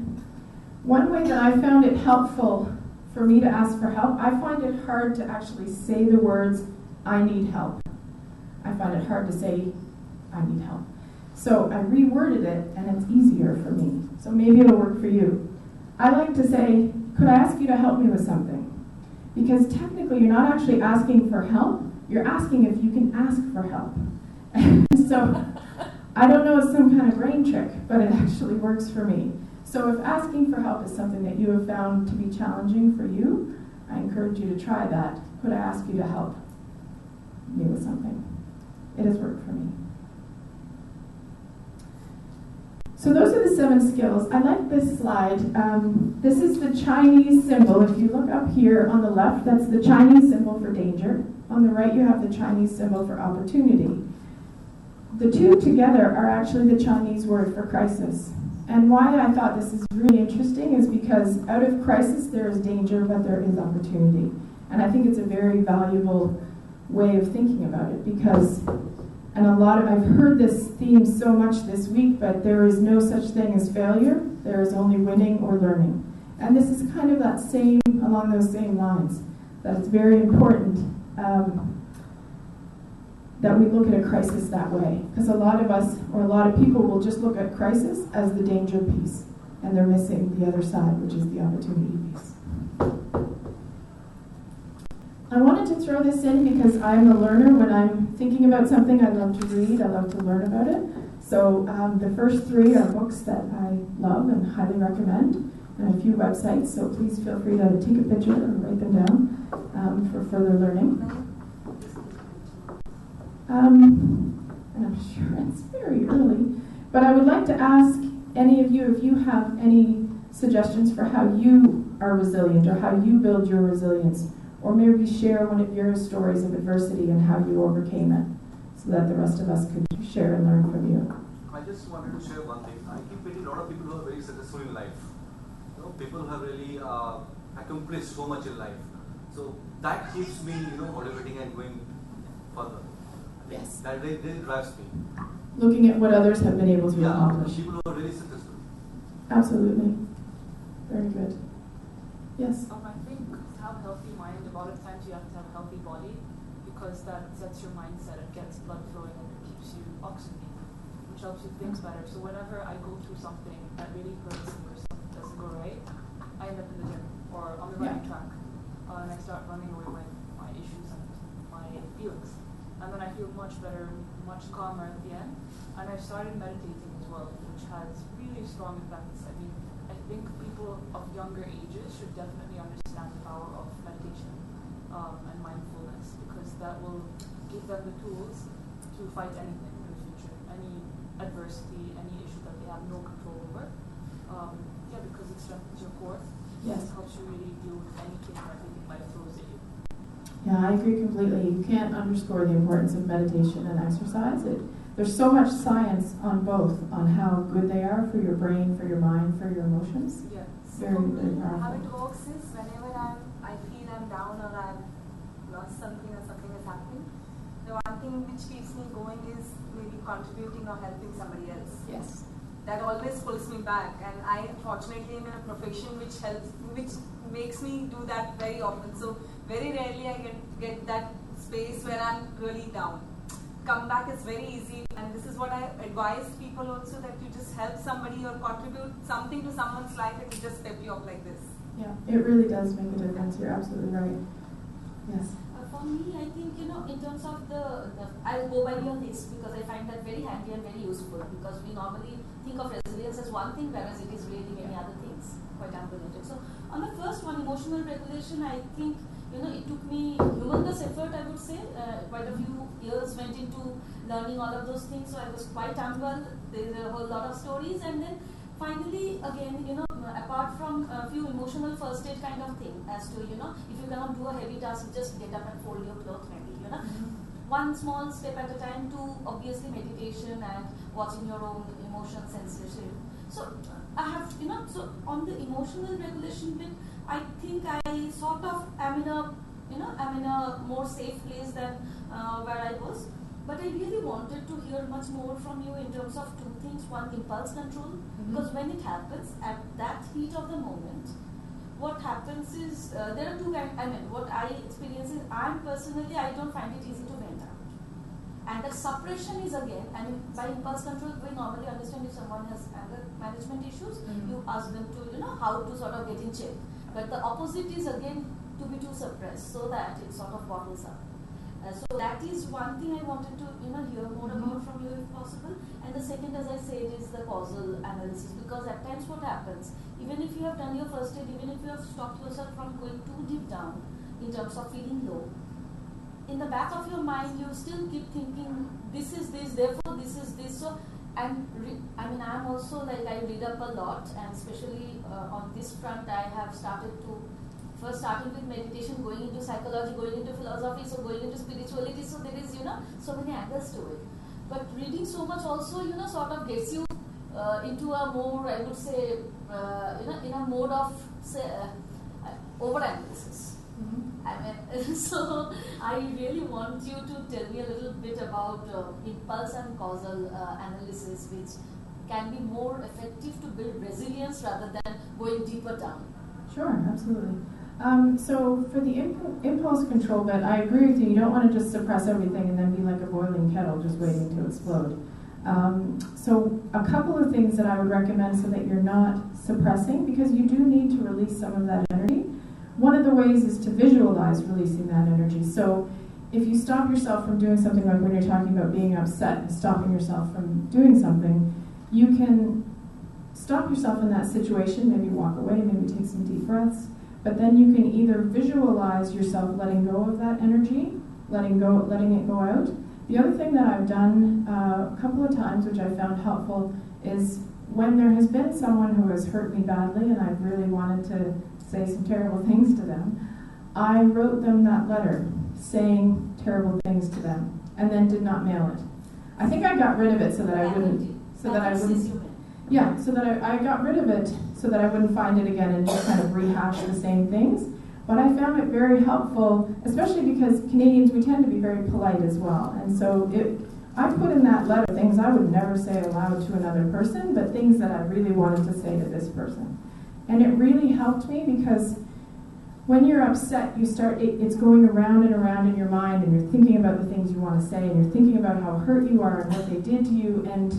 One way that I found it helpful for me to ask for help, I find it hard to actually say the words, I need help. I find it hard to say, I need help. So I reworded it, and it's easier for me. So maybe it'll work for you. I like to say, could I ask you to help me with something? Because technically you're not actually asking for help, you're asking if you can ask for help. So I don't know, it's some kind of brain trick, but it actually works for me. So if asking for help is something that you have found to be challenging for you, I encourage you to try that. Could I ask you to help me with something? It has worked for me. So those are the 7 skills. I like this slide. This is the Chinese symbol. If you look up here on the left, that's the Chinese symbol for danger. On the right, you have the Chinese symbol for opportunity. The two together are actually the Chinese word for crisis. And why I thought this is really interesting is because out of crisis there is danger, but there is opportunity. And I think it's a very valuable way of thinking about it because, and I've heard this theme so much this week, but there is no such thing as failure. There is only winning or learning. And this is kind of along those same lines, that it's very important that we look at a crisis that way. Because a lot of us, or a lot of people, will just look at crisis as the danger piece, and they're missing the other side, which is the opportunity piece. I wanted to throw this in because I'm a learner. When I'm thinking about something, I love to read, I love to learn about it. So the first 3 are books that I love and highly recommend, and a few websites, so please feel free to take a picture or write them down for further learning. And I'm sure it's very early, but I would like to ask any of you if you have any suggestions for how you are resilient or how you build your resilience, or maybe share one of your stories of adversity and how you overcame it, so that the rest of us could share and learn from you. I just wanted to share one thing. I keep meeting a lot of people who are very successful in life. You know, people who have really accomplished so much in life. So that keeps me, motivating and going further. Yes. That really drives me. Looking at what others have been able to accomplish. People who are really successful. Absolutely. Very good. Yes? I think to have a healthy mind, a lot of times you have to have a healthy body because that sets your mindset, it gets blood flowing and it keeps you oxygenated, which helps you think better. So whenever I go through something that really hurts me or something doesn't go right, I end up in the gym or on the running track. And I start running away with my issues and my feelings. And then I feel much better, much calmer at the end. And I've started meditating as well, which has really strong effects. I mean, I think people of younger ages should definitely understand the power of meditation and mindfulness, because that will give them the tools to fight anything in the future, any adversity, any issue that they have no control over. Because it strengthens your core. Yes. It helps you really deal with anything or everything life throws at you. Yeah, I agree completely. You can't underscore the importance of meditation and exercise. There's so much science on both, on how good they are for your brain, for your mind, for your emotions. Yeah. Very, very How powerful. it works is whenever I feel I'm down or I've lost something or something is happening, the one thing which keeps me going is maybe contributing or helping somebody else. Yes. That always pulls me back, and I fortunately am in a profession which makes me do that very often. So very rarely I get that space where I'm really down. Come back is very easy, and this is what I advise people also, that you just help somebody or contribute something to someone's life, and you just step you up like this. Yeah, it really does make a difference. You're absolutely right. Yes. For me, I think, in terms of I'll go by your list because I find that very handy and very useful, because we normally think of resilience as one thing, whereas it is really many other things, quite unrelated. So on the first one, emotional regulation, I think, it took me humongous effort, I would say. Quite a few years went into learning all of those things, so I was quite unwell. There's a whole lot of stories, and then finally, again, apart from a few emotional first aid kind of thing, as to, if you cannot do a heavy task, just get up and fold your clothes maybe, One small step at a time, to obviously meditation and watching your own emotion sensation. So I have, so on the emotional regulation bit, I think I sort of am in a more safe place than where I was. But I really wanted to hear much more from you in terms of two things. One, impulse control, because when it happens at that heat of the moment, what happens is there are two kinds. What I experience is I don't find it easy to vent out. And the suppression is again, by impulse control, we normally understand if someone has anger management issues, you ask them to, how to sort of get in check. But the opposite is again to be too suppressed, so that it sort of bottles up. So that is one thing I wanted to hear more about from you if possible. And the second, as I said, is the causal analysis, because at times what happens, even if you have done your first aid, even if you have stopped yourself from going too deep down in terms of feeling low, in the back of your mind you still keep thinking this is this, therefore this is this. So I'm also I read up a lot, and especially on this front I have started with meditation, going into psychology, going into philosophy, so going into spirituality, so there is, so many angles to it. But reading so much also, sort of gets you into a more, I would say, in a mode of say, overemphasis. I mean, so I really want you to tell me a little bit about impulse and causal analysis, which can be more effective to build resilience rather than going deeper down. Sure, absolutely. So for the impulse control bit, I agree with you. You don't want to just suppress everything and then be like a boiling kettle just waiting to explode. So a couple of things that I would recommend so that you're not suppressing, because you do need to release some of that energy. One of the ways is to visualize releasing that energy. So if you stop yourself from doing something, like when you're talking about being upset and stopping yourself from doing something, you can stop yourself in that situation, maybe walk away, maybe take some deep breaths, but then you can either visualize yourself letting go of that energy, letting it go out. The other thing that I've done a couple of times, which I found helpful, is when there has been someone who has hurt me badly and I've really wanted to say some terrible things to them, I wrote them that letter saying terrible things to them and then did not mail it. I think I got rid of it so that I wouldn't, yeah, so that I got rid of it so that I wouldn't find it again and just kind of rehash the same things. But I found it very helpful, especially because Canadians, we tend to be very polite as well. And so I put in that letter things I would never say aloud to another person, but things that I really wanted to say to this person. And it really helped me because when you're upset, you start, it's going around and around in your mind, and you're thinking about the things you want to say, and you're thinking about how hurt you are and what they did to you, and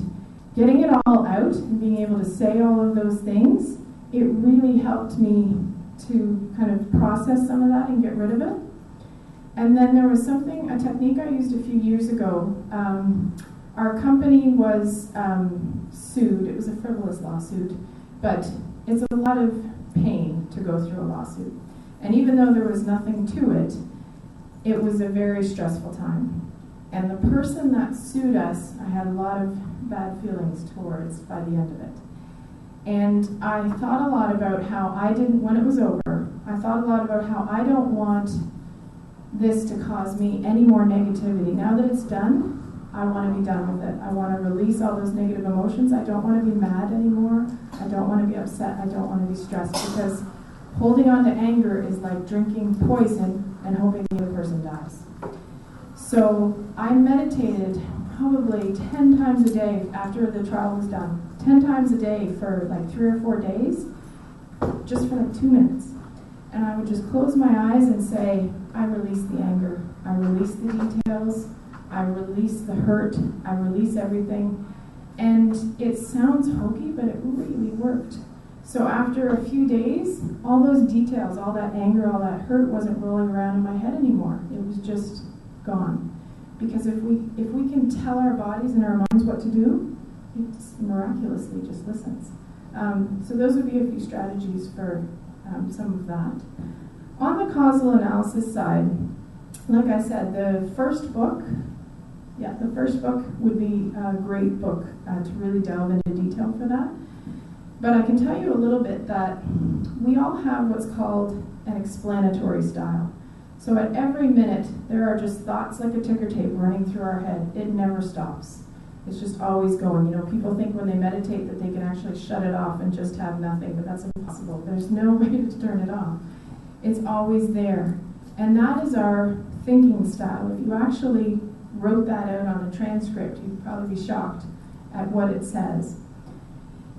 getting it all out and being able to say all of those things, it really helped me to kind of process some of that and get rid of it. And then there was a technique I used a few years ago. Our company was sued. It was a frivolous lawsuit, but it's a lot of pain to go through a lawsuit. And even though there was nothing to it, it was a very stressful time. And the person that sued us, I had a lot of bad feelings towards by the end of it. And I thought a lot about how when it was over, I thought a lot about how I don't want this to cause me any more negativity. Now that it's done, I want to be done with it. I want to release all those negative emotions. I don't want to be mad anymore. I don't want to be upset. I don't want to be stressed, because holding on to anger is like drinking poison and hoping the other person dies. So I meditated probably 10 times a day after the trial was done. 10 times a day for like 3 or 4 days, just for like 2 minutes. And I would just close my eyes and say, I release the anger, I release the details, I release the hurt, I release everything. And it sounds hokey, but it really worked. So after a few days, all those details, all that anger, all that hurt wasn't rolling around in my head anymore. It was just gone. Because if we can tell our bodies and our minds what to do, it miraculously just listens. So those would be a few strategies for some of that. On the causal analysis side, like I said, the first book would be a great book to really delve into detail for that. But I can tell you a little bit that we all have what's called an explanatory style. So at every minute, there are just thoughts like a ticker tape running through our head. It never stops. It's just always going. You know, people think when they meditate that they can actually shut it off and just have nothing, but that's impossible. There's no way to turn it off. It's always there. And that is our thinking style. If you actually wrote that out on a transcript, you'd probably be shocked at what it says.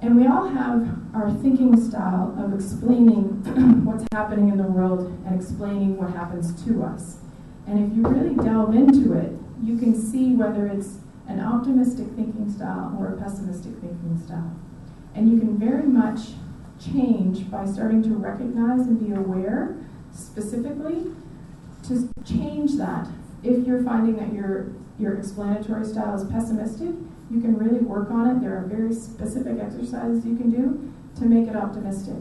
And we all have our thinking style of explaining what's happening in the world and explaining what happens to us. And if you really delve into it, you can see whether it's an optimistic thinking style or a pessimistic thinking style. And you can very much change by starting to recognize and be aware specifically to change that. If you're finding that your explanatory style is pessimistic, you can really work on it. There are very specific exercises you can do to make it optimistic.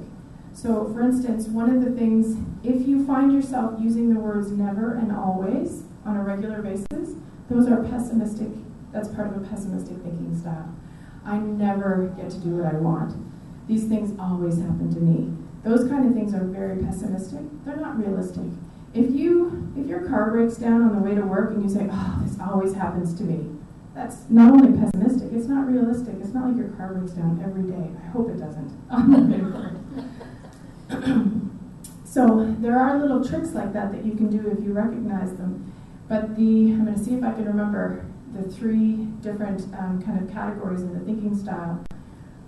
So, for instance, one of the things, if you find yourself using the words never and always on a regular basis, those are pessimistic. That's part of a pessimistic thinking style. I never get to do what I want. These things always happen to me. Those kind of things are very pessimistic. They're not realistic. If your car breaks down on the way to work and you say, oh, this always happens to me, that's not only pessimistic, it's not realistic. It's not like your car breaks down every day. I hope it doesn't. I'm looking for it. So there are little tricks like that that you can do if you recognize them. But I'm going to see if I can remember the 3 different kind of categories in the thinking style.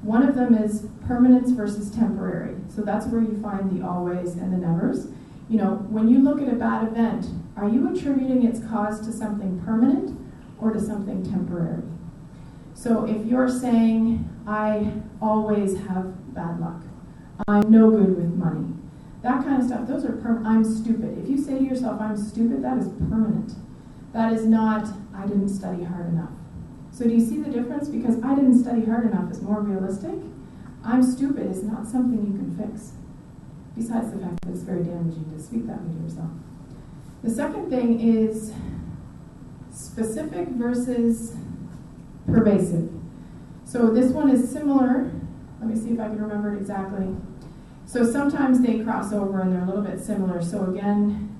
One of them is permanence versus temporary. So that's where you find the always and the nevers. You know, when you look at a bad event, are you attributing its cause to something permanent or to something temporary? So if you're saying, I always have bad luck, I'm no good with money, that kind of stuff, those are I'm stupid. If you say to yourself, I'm stupid, that is permanent. That is not, I didn't study hard enough. So do you see the difference? Because I didn't study hard enough is more realistic. I'm stupid is not something you can fix. Besides the fact that it's very damaging to speak that way to yourself. The second thing is specific versus pervasive. So this one is similar. Let me see if I can remember it exactly. So sometimes they cross over and they're a little bit similar. So again,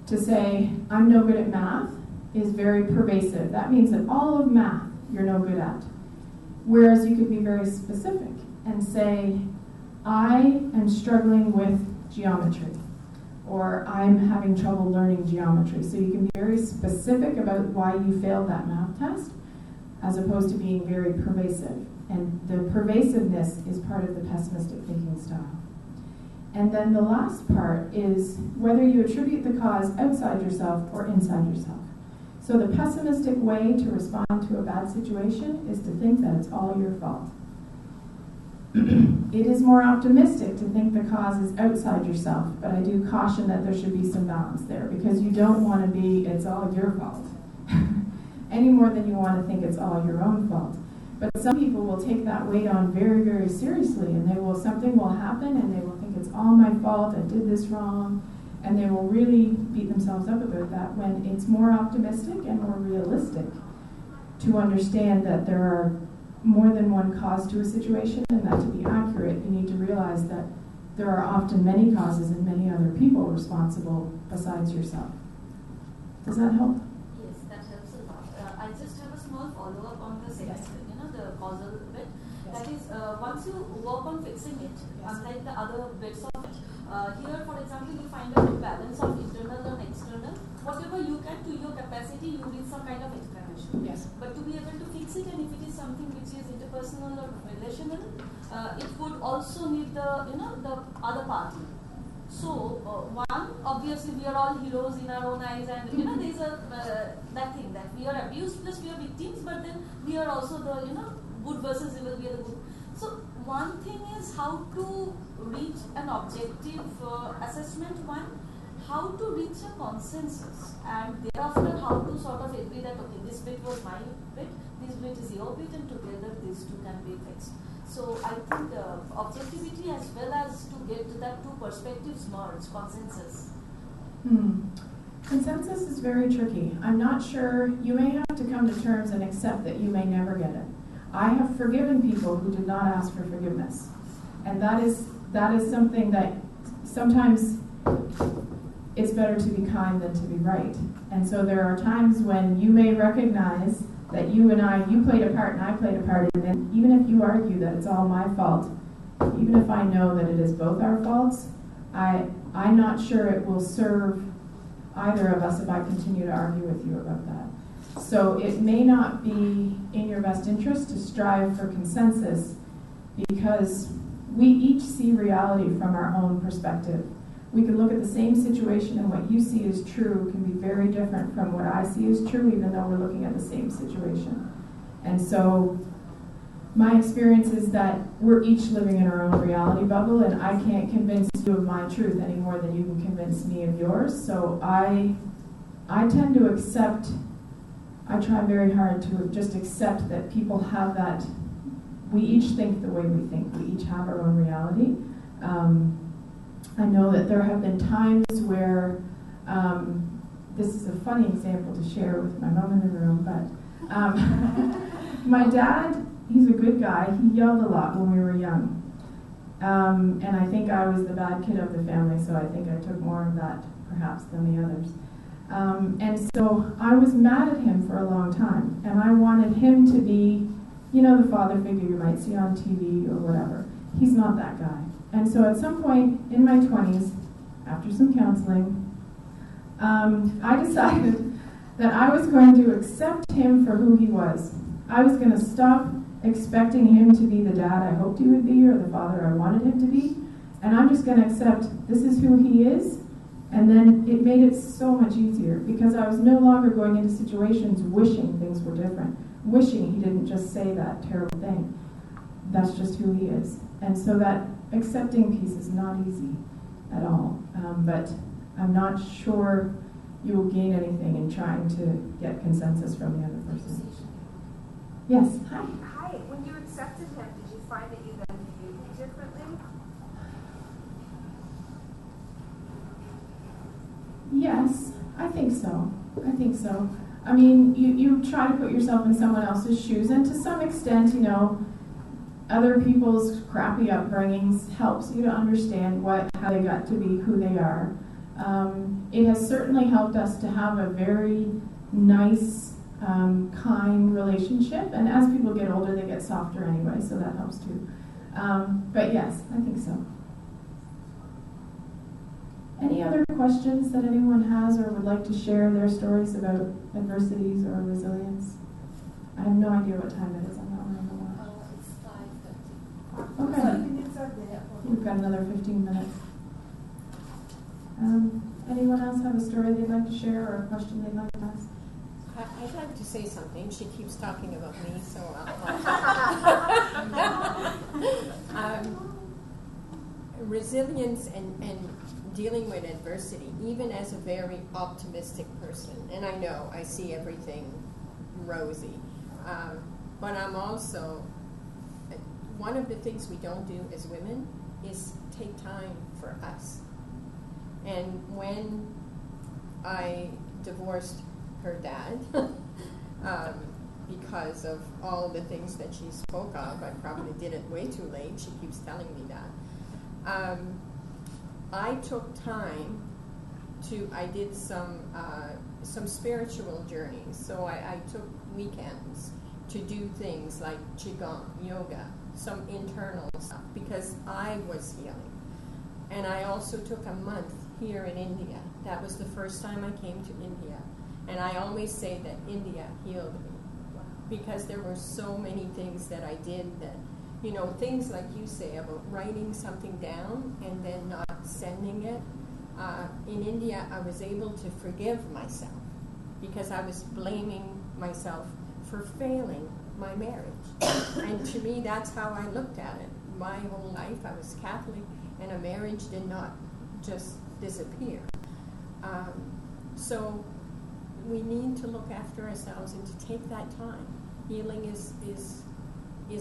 to say, I'm no good at math is very pervasive. That means that all of math you're no good at. Whereas you could be very specific and say, I am struggling with geometry, or I'm having trouble learning geometry. So you can be very specific about why you failed that math test, as opposed to being very pervasive. And the pervasiveness is part of the pessimistic thinking style. And then the last part is whether you attribute the cause outside yourself or inside yourself. So the pessimistic way to respond to a bad situation is to think that it's all your fault. It is more optimistic to think the cause is outside yourself, but I do caution that there should be some balance there, because you don't want to be, it's all your fault, any more than you want to think it's all your own fault. But some people will take that weight on very, very seriously, and something will happen, and they will think it's all my fault, I did this wrong, and they will really beat themselves up about that, when it's more optimistic and more realistic to understand that there are more than one cause to a situation, and that to be accurate, you need to realize that there are often many causes and many other people responsible besides yourself. Does that help? Yes, that helps a lot. I just have a small follow-up on the second, the causal bit. Yes. That is, once you work on fixing it, unlike the other bits of it, here, for example, you find a balance of internal and external. Whatever you can, to your capacity, you need some kind of explanation. Yes. But to be able to fix it, and if it is something which is interpersonal or relational, it would also need the other party. So one, obviously, we are all heroes in our own eyes, and there's that thing that we are abused plus we are victims, but then we are also the good versus evil. We are the good. So one thing is how to reach an objective assessment. One, how to reach a consensus, and thereafter how to sort of agree that okay, this bit was my bit, this bit is your bit, and together these two can be fixed. So I think objectivity as well as to get to that two perspectives merge, consensus. Consensus is very tricky. I'm not sure, you may have to come to terms and accept that you may never get it. I have forgiven people who did not ask for forgiveness. And that is something that sometimes it's better to be kind than to be right. And so there are times when you may recognize that you played a part and I played a part, and then even if you argue that it's all my fault, even if I know that it is both our faults, I'm not sure it will serve either of us if I continue to argue with you about that. So it may not be in your best interest to strive for consensus, because we each see reality from our own perspective. We can look at the same situation, and what you see as true can be very different from what I see as true, even though we're looking at the same situation. And so my experience is that we're each living in our own reality bubble, and I can't convince you of my truth any more than you can convince me of yours. So I tend to accept, I try very hard to just accept that people have that, we each think the way we think, we each have our own reality. I know that there have been times where, this is a funny example to share with my mom in the room, but my dad, he's a good guy. He yelled a lot when we were young. And I think I was the bad kid of the family, so I think I took more of that perhaps than the others. And so I was mad at him for a long time, and I wanted him to be, you know, the father figure you might see on TV or whatever. He's not that guy. And so at some point in my 20s, after some counseling, I decided that I was going to accept him for who he was. I was going to stop expecting him to be the dad I hoped he would be or the father I wanted him to be, and I'm just going to accept this is who he is. And then it made it so much easier because I was no longer going into situations wishing things were different, wishing he didn't just say that terrible thing. That's just who he is. And so that accepting piece is not easy at all. But I'm not sure you will gain anything in trying to get consensus from the other person. Yes, hi. Hi, when you accepted him, did you find that you then viewed him differently? Yes, I think so. I think so. I mean, you try to put yourself in someone else's shoes, and to some extent, you know, other people's crappy upbringings helps you to understand how they got to be who they are. It has certainly helped us to have a very nice, kind relationship, and as people get older, they get softer anyway, so that helps too. But yes, I think so. Any other questions that anyone has or would like to share their stories about adversities or resilience? I have no idea what time it is. I'm not on the watch. It's 5:30. Okay. We've got another 15 minutes. Anyone else have a story they'd like to share or a question they'd like to ask? I'd like to say something. She keeps talking about me, so I'll resilience and dealing with adversity, even as a very optimistic person, and I know I see everything rosy, but I'm also, one of the things we don't do as women is take time for us. And when I divorced her dad, because of all the things that she spoke of, I probably did it way too late. She keeps telling me that. I took time I did some spiritual journeys. So I took weekends to do things like Qigong, yoga, some internal stuff, because I was healing. And I also took a month here in India. That was the first time I came to India. And I always say that India healed me, because there were so many things that I did that, you know, things like you say about writing something down and then not sending it. In India, I was able to forgive myself because I was blaming myself for failing my marriage. And to me, that's how I looked at it. My whole life, I was Catholic, and a marriage did not just disappear. So we need to look after ourselves and to take that time. Healing is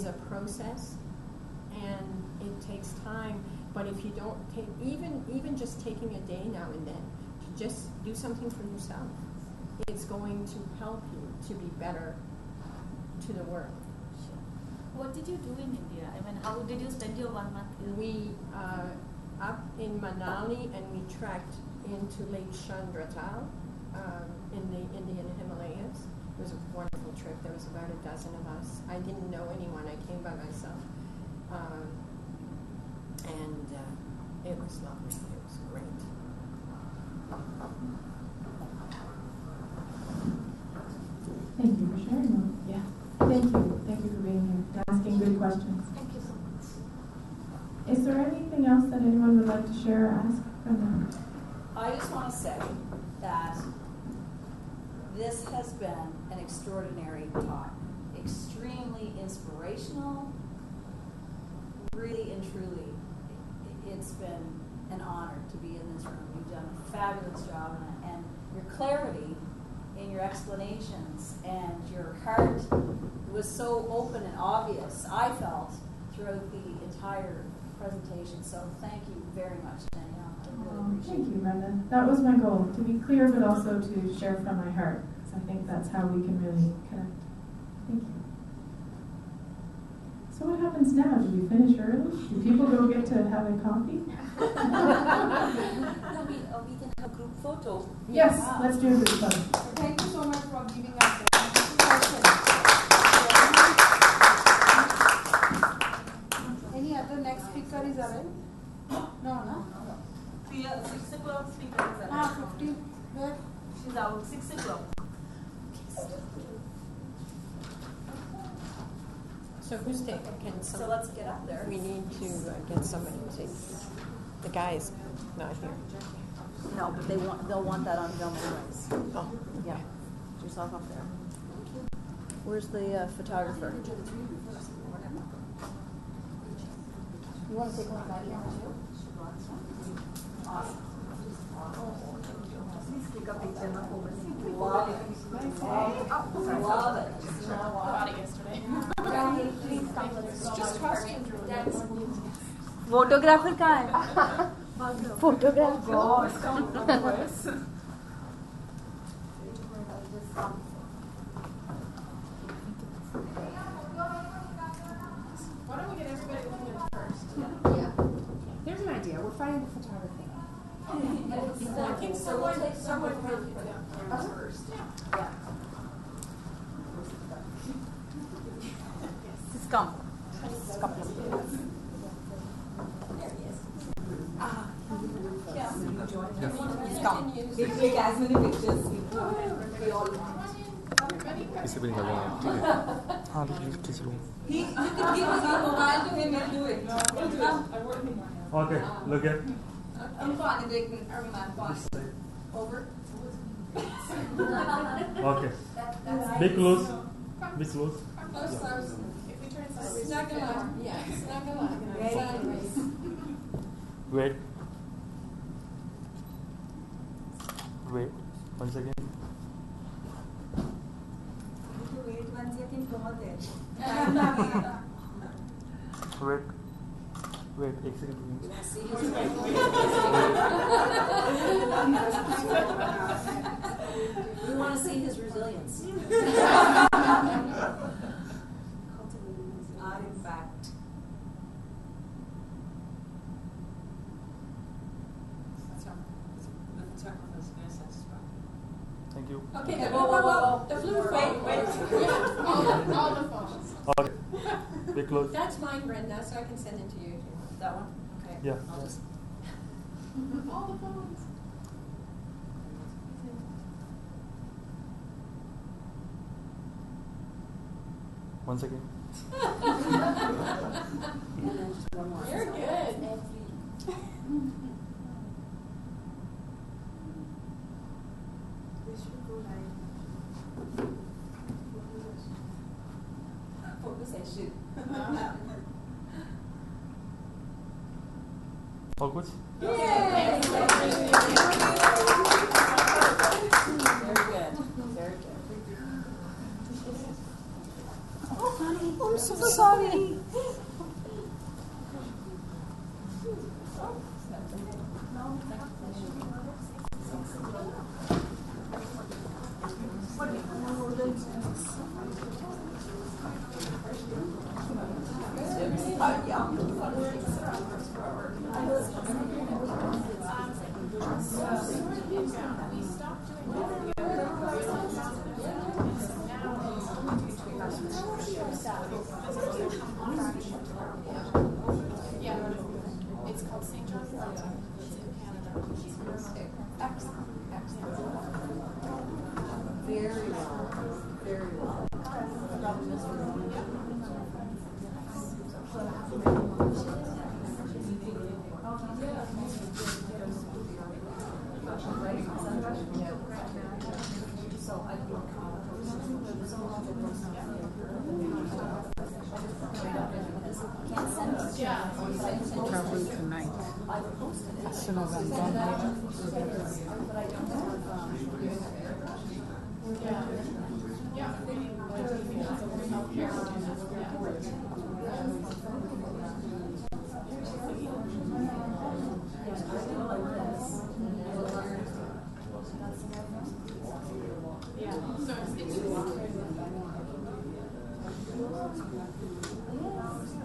a process, and it takes time. But if you don't take, even just taking a day now and then to just do something for yourself, it's going to help you to be better to the world. What did you do in India? I mean, how did you spend your 1 month here? We up in Manali, and we trekked into Lake Chandratal in the Indian Himalayas. It was a wonderful trip. There was about a dozen of us. I didn't know anyone. I came by myself. And it was lovely. It was great. Thank you for sharing them. Yeah. Thank you. Thank you for being here, asking good questions. Thank you so much. Is there anything else that anyone would like to share or ask? I just want to say that this has been an extraordinary talk. Extremely inspirational. Really and truly, it's been an honor to be in this room. You've done a fabulous job, and your clarity in your explanations and your heart was so open and obvious, I felt, throughout the entire presentation. So thank you very much, Danielle. I really appreciate Thank you, Brenda. That was my goal, to be clear, but also to share from my heart. So I think that's how we can really connect. Thank you. So what happens now? Do we finish early? Do people go get to have a coffee? No, we can have a group photo. Yes, let's do a group photo. Thank you so much for giving us the Any other next speaker is available? No, no. 6 o'clock speaker is arrived. 15. Where? She's out 6 o'clock. So who's taking? So let's get up there. We need to get somebody to take. The guy is not here. No, but they'll want that on film anyways. Oh, yeah. Put yourself up there. Where's the photographer? You want to take one back camera too? Awesome. Love it. Bought it yesterday. Just Photographer कहाँ है? Photographer. Why don't we get everybody looking at first? Yeah. There's an idea. We're finding the photographer. I think someone first. Yeah. Just come. Just come. There he is. Yeah. Just come. We take as many pictures we all want. किसी भी निकाल देंगे ठीक है हाँ किसी को You can give us your mobile to him and do it. Okay, look at. I'm fine. Over. Okay. Be close. Be close. Close, close. If we turn sideways, Snuggle on. Yeah, snuggle on. Sideways. Wait. Wait. 1 second. Wait 1 second. बहुत है. Wait. Wait. 1 second. We want to see his resilience. Artifact. Thank you. Okay, whoa. The flute. Wait. all the phones. Okay. Be close. That's mine, Brenda, so I can send it to you. That one? Okay. Yeah. I'll just... All the phones. One second. You're good. This should go live. Photo session. और कुछ? Very good. Very good. Oh, honey, I'm so sorry. It's called St. John's Island. It's in Canada. Excellent. Very well. Very well. Probably tonight. As soon as I'm done So it's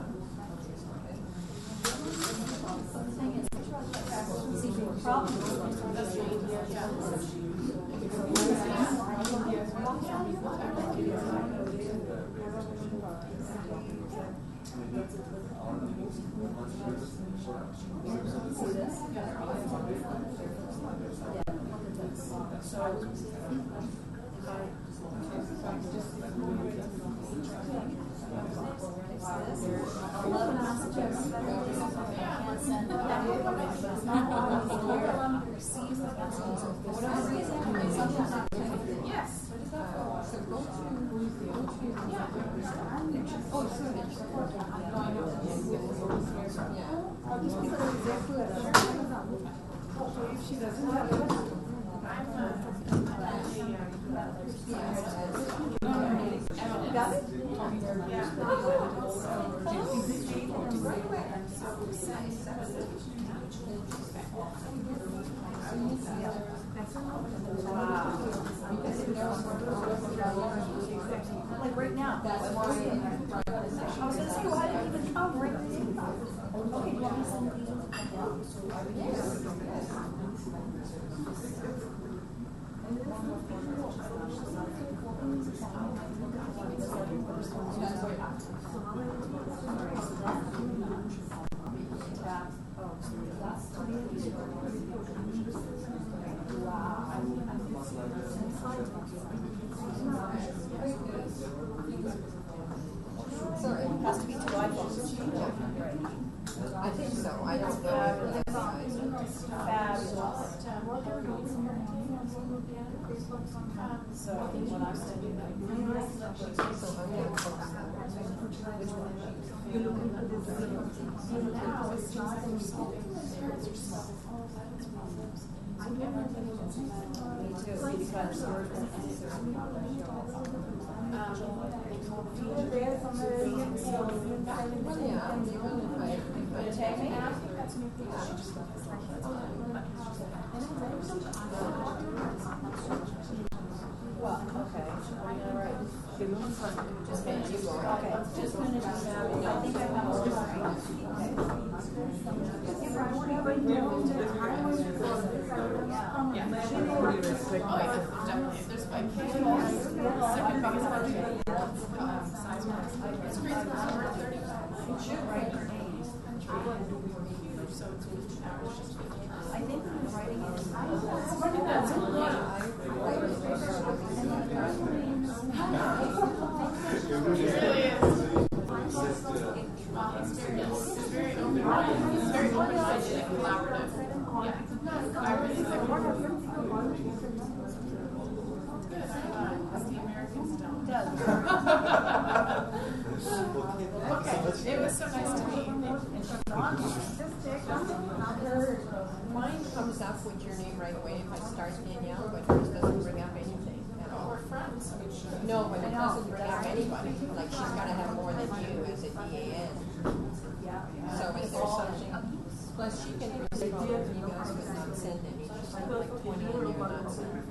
Like right now. That's why. I was gonna say, why didn't you even come right now? Okay, do you want me to send these? So it has to be 2 iPhones. I think so. I don't know. So what I'm saying. Which one? You're looking at this. Now it's just Well, okay. Just finish. Okay, just finish. I think I have all the I think I'm writing it. Okay, it was so nice to meet you. Mine comes up with your name right away if I start Danielle, but hers doesn't bring up anything at all. We're friends. No, but it doesn't bring up anybody. Like she's got to have more than you as a DAN. So is there something? Plus she can receive all her emails but not send any. She's like 20 and you're not sending.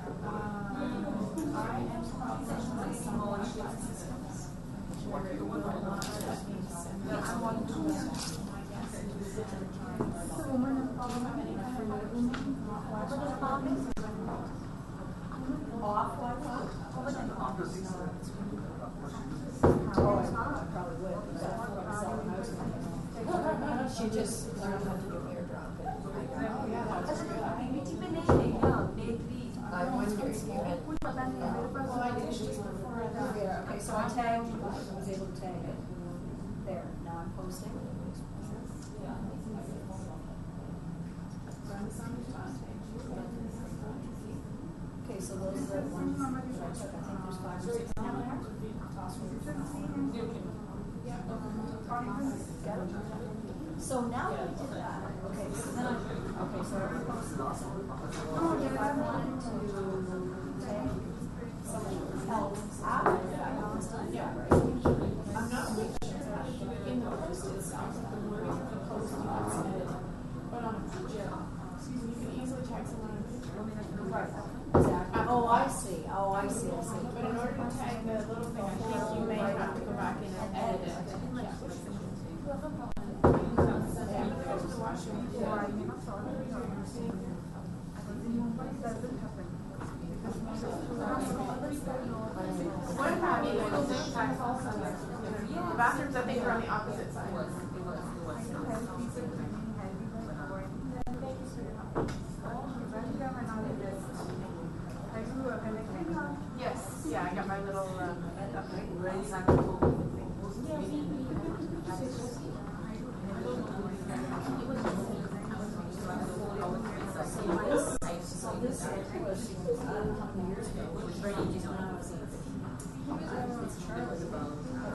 She just learned how to do airdrop. I wonder if you had. Well, I did just before okay, so I tagged you. I was able to tag it. There. Now I'm posting. Okay, so those are the ones that I took. I think there's 5 or 6 down there. So now that we did that, okay, so then so everyone posted this. If I wanted to take somebody else out of it, I can still do that, right? I'm not really sure. In the post itself, the wording of the post you can submit, but on a picture, you can easily tag someone on a picture. Right. Exactly. Oh, I see. I see. But in order to tag the little thing, I think you may have to go back in and edit it. What if I mean the same time also? The bathrooms I think are on the opposite side. Yes, yeah, I got my little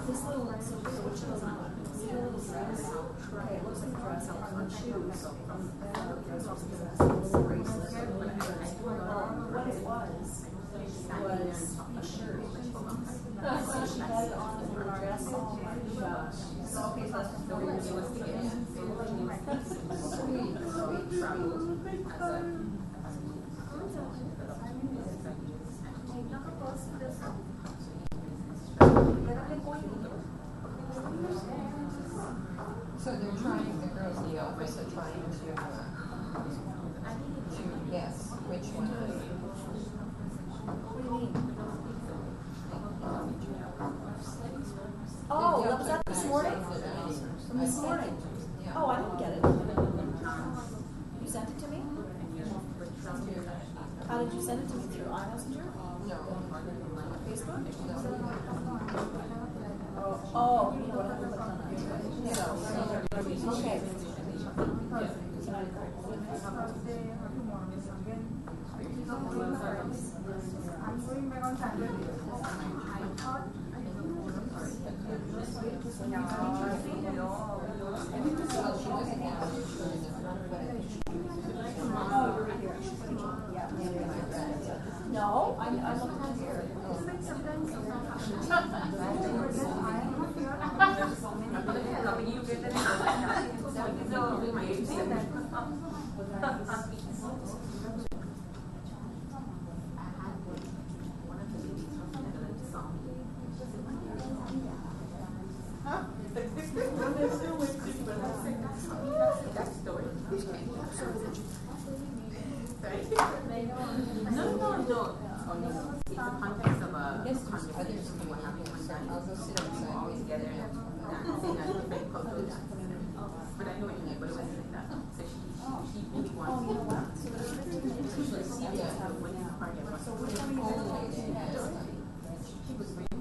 This little one, so what she was on, this little dress, it looks like a dress, on shoes, from dress off the bracelet. What it was a shirt. So she had it on with her dress. Oh my gosh. So okay, so that's the way she was together. Sweet travel. So they're trying, the girls in the office are trying to guess which one. What do you mean? Oh, that was that this morning? From this morning? Oh, I didn't get it. You sent it to me? How did you send it to me? Through iMessenger? No. Facebook? Oh, you know what I put on that? Okay. I'm going back on Saturday. No, I looked on here. No. It's the context of a conversation. What happened one time. All together and dancing and different cultural dance. But I know what you mean, but it wasn't like that. So she really wants to dance. She was when it's part of us. She was really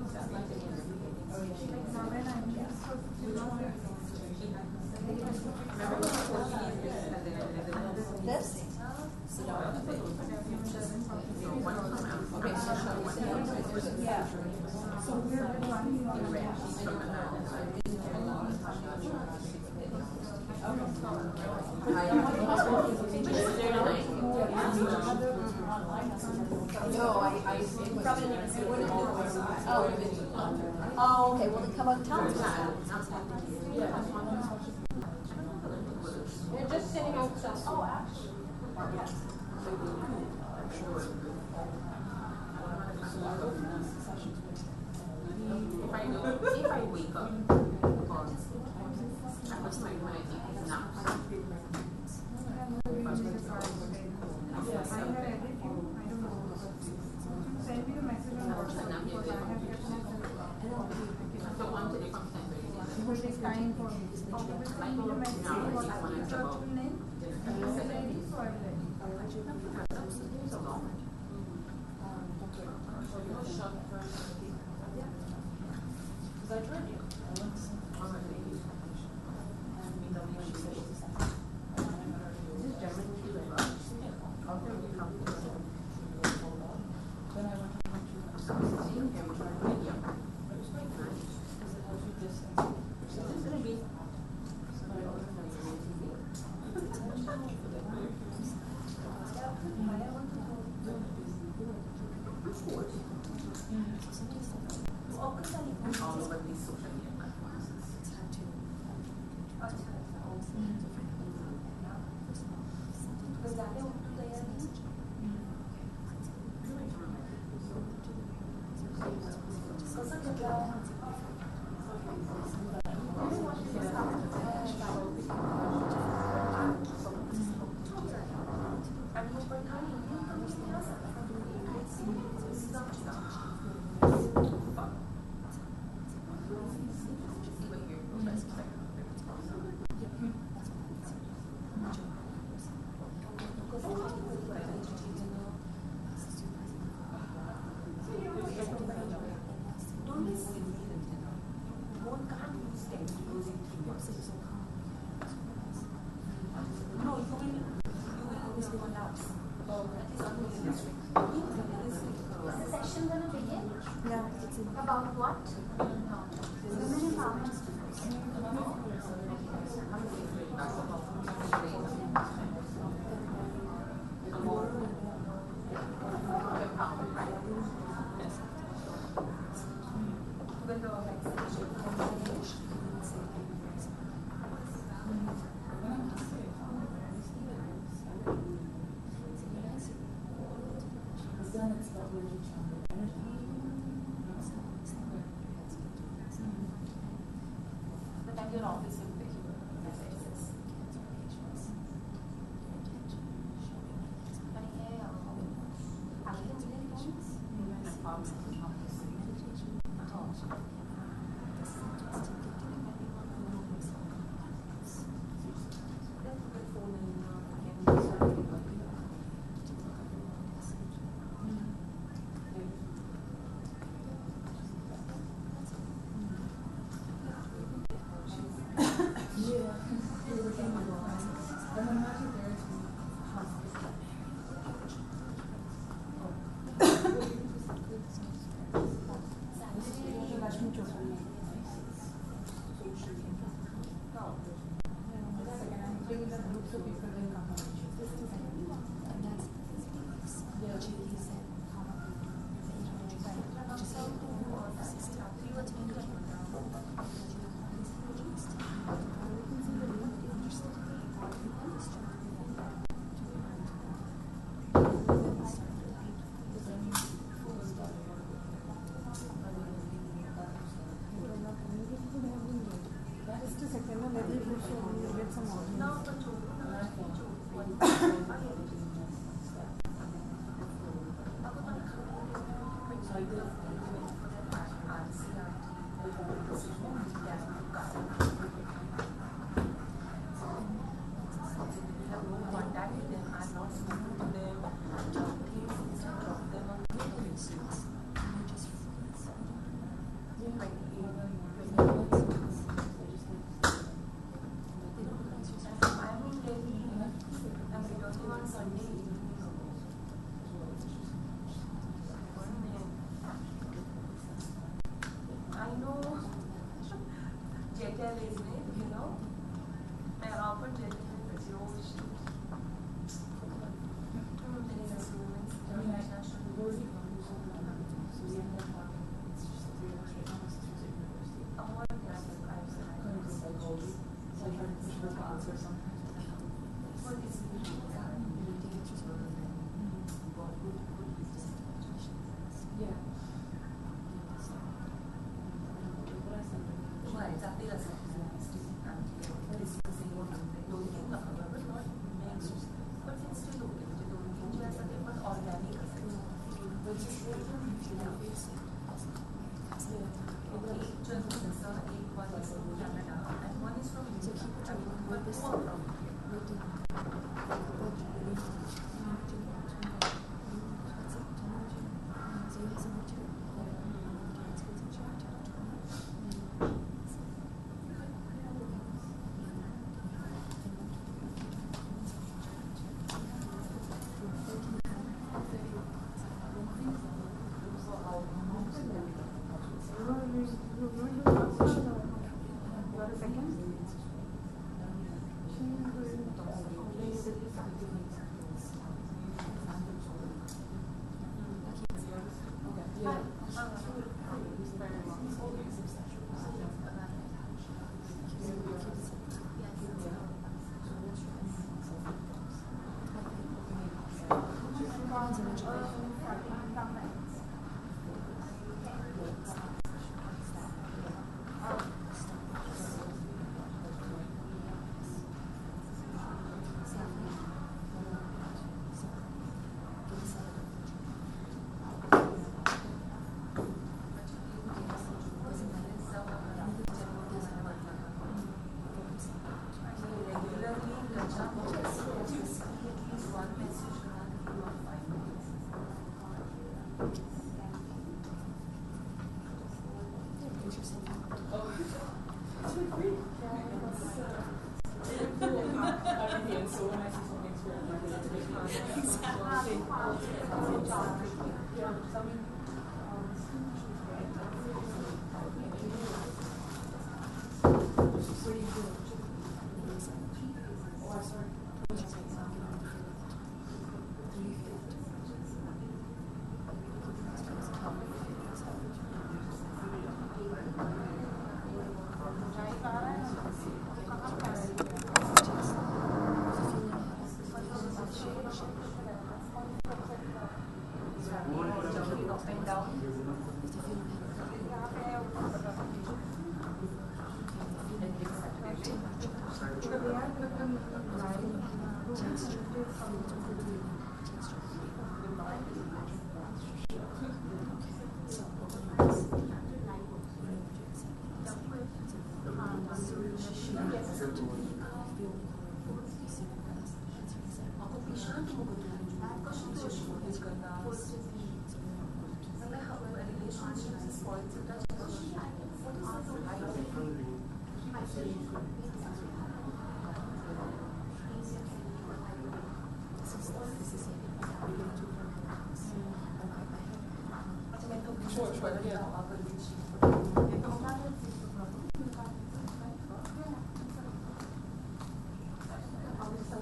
that like This? Okay, so yeah. So we're running on Oh, okay. Well, then come on, tell us. They're just sitting outside. Oh, actually. Yes. If I wake up, I was like when I think it's not. send me a message on WhatsApp because I have kept my phone. It takes time for me. Send me a message on WhatsApp. What's your full name? So I will let you. Because I tried you. I went to on my baby and we don't know she said she's this German she was like, how can we come to this? Then I went to seeing him trying to video. It was quite nice because it helps you distance. So this is going to be all over these social media platforms. About what? Women empowerment. But at your office, you pick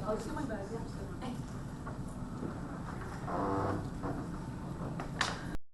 I'll see my bag.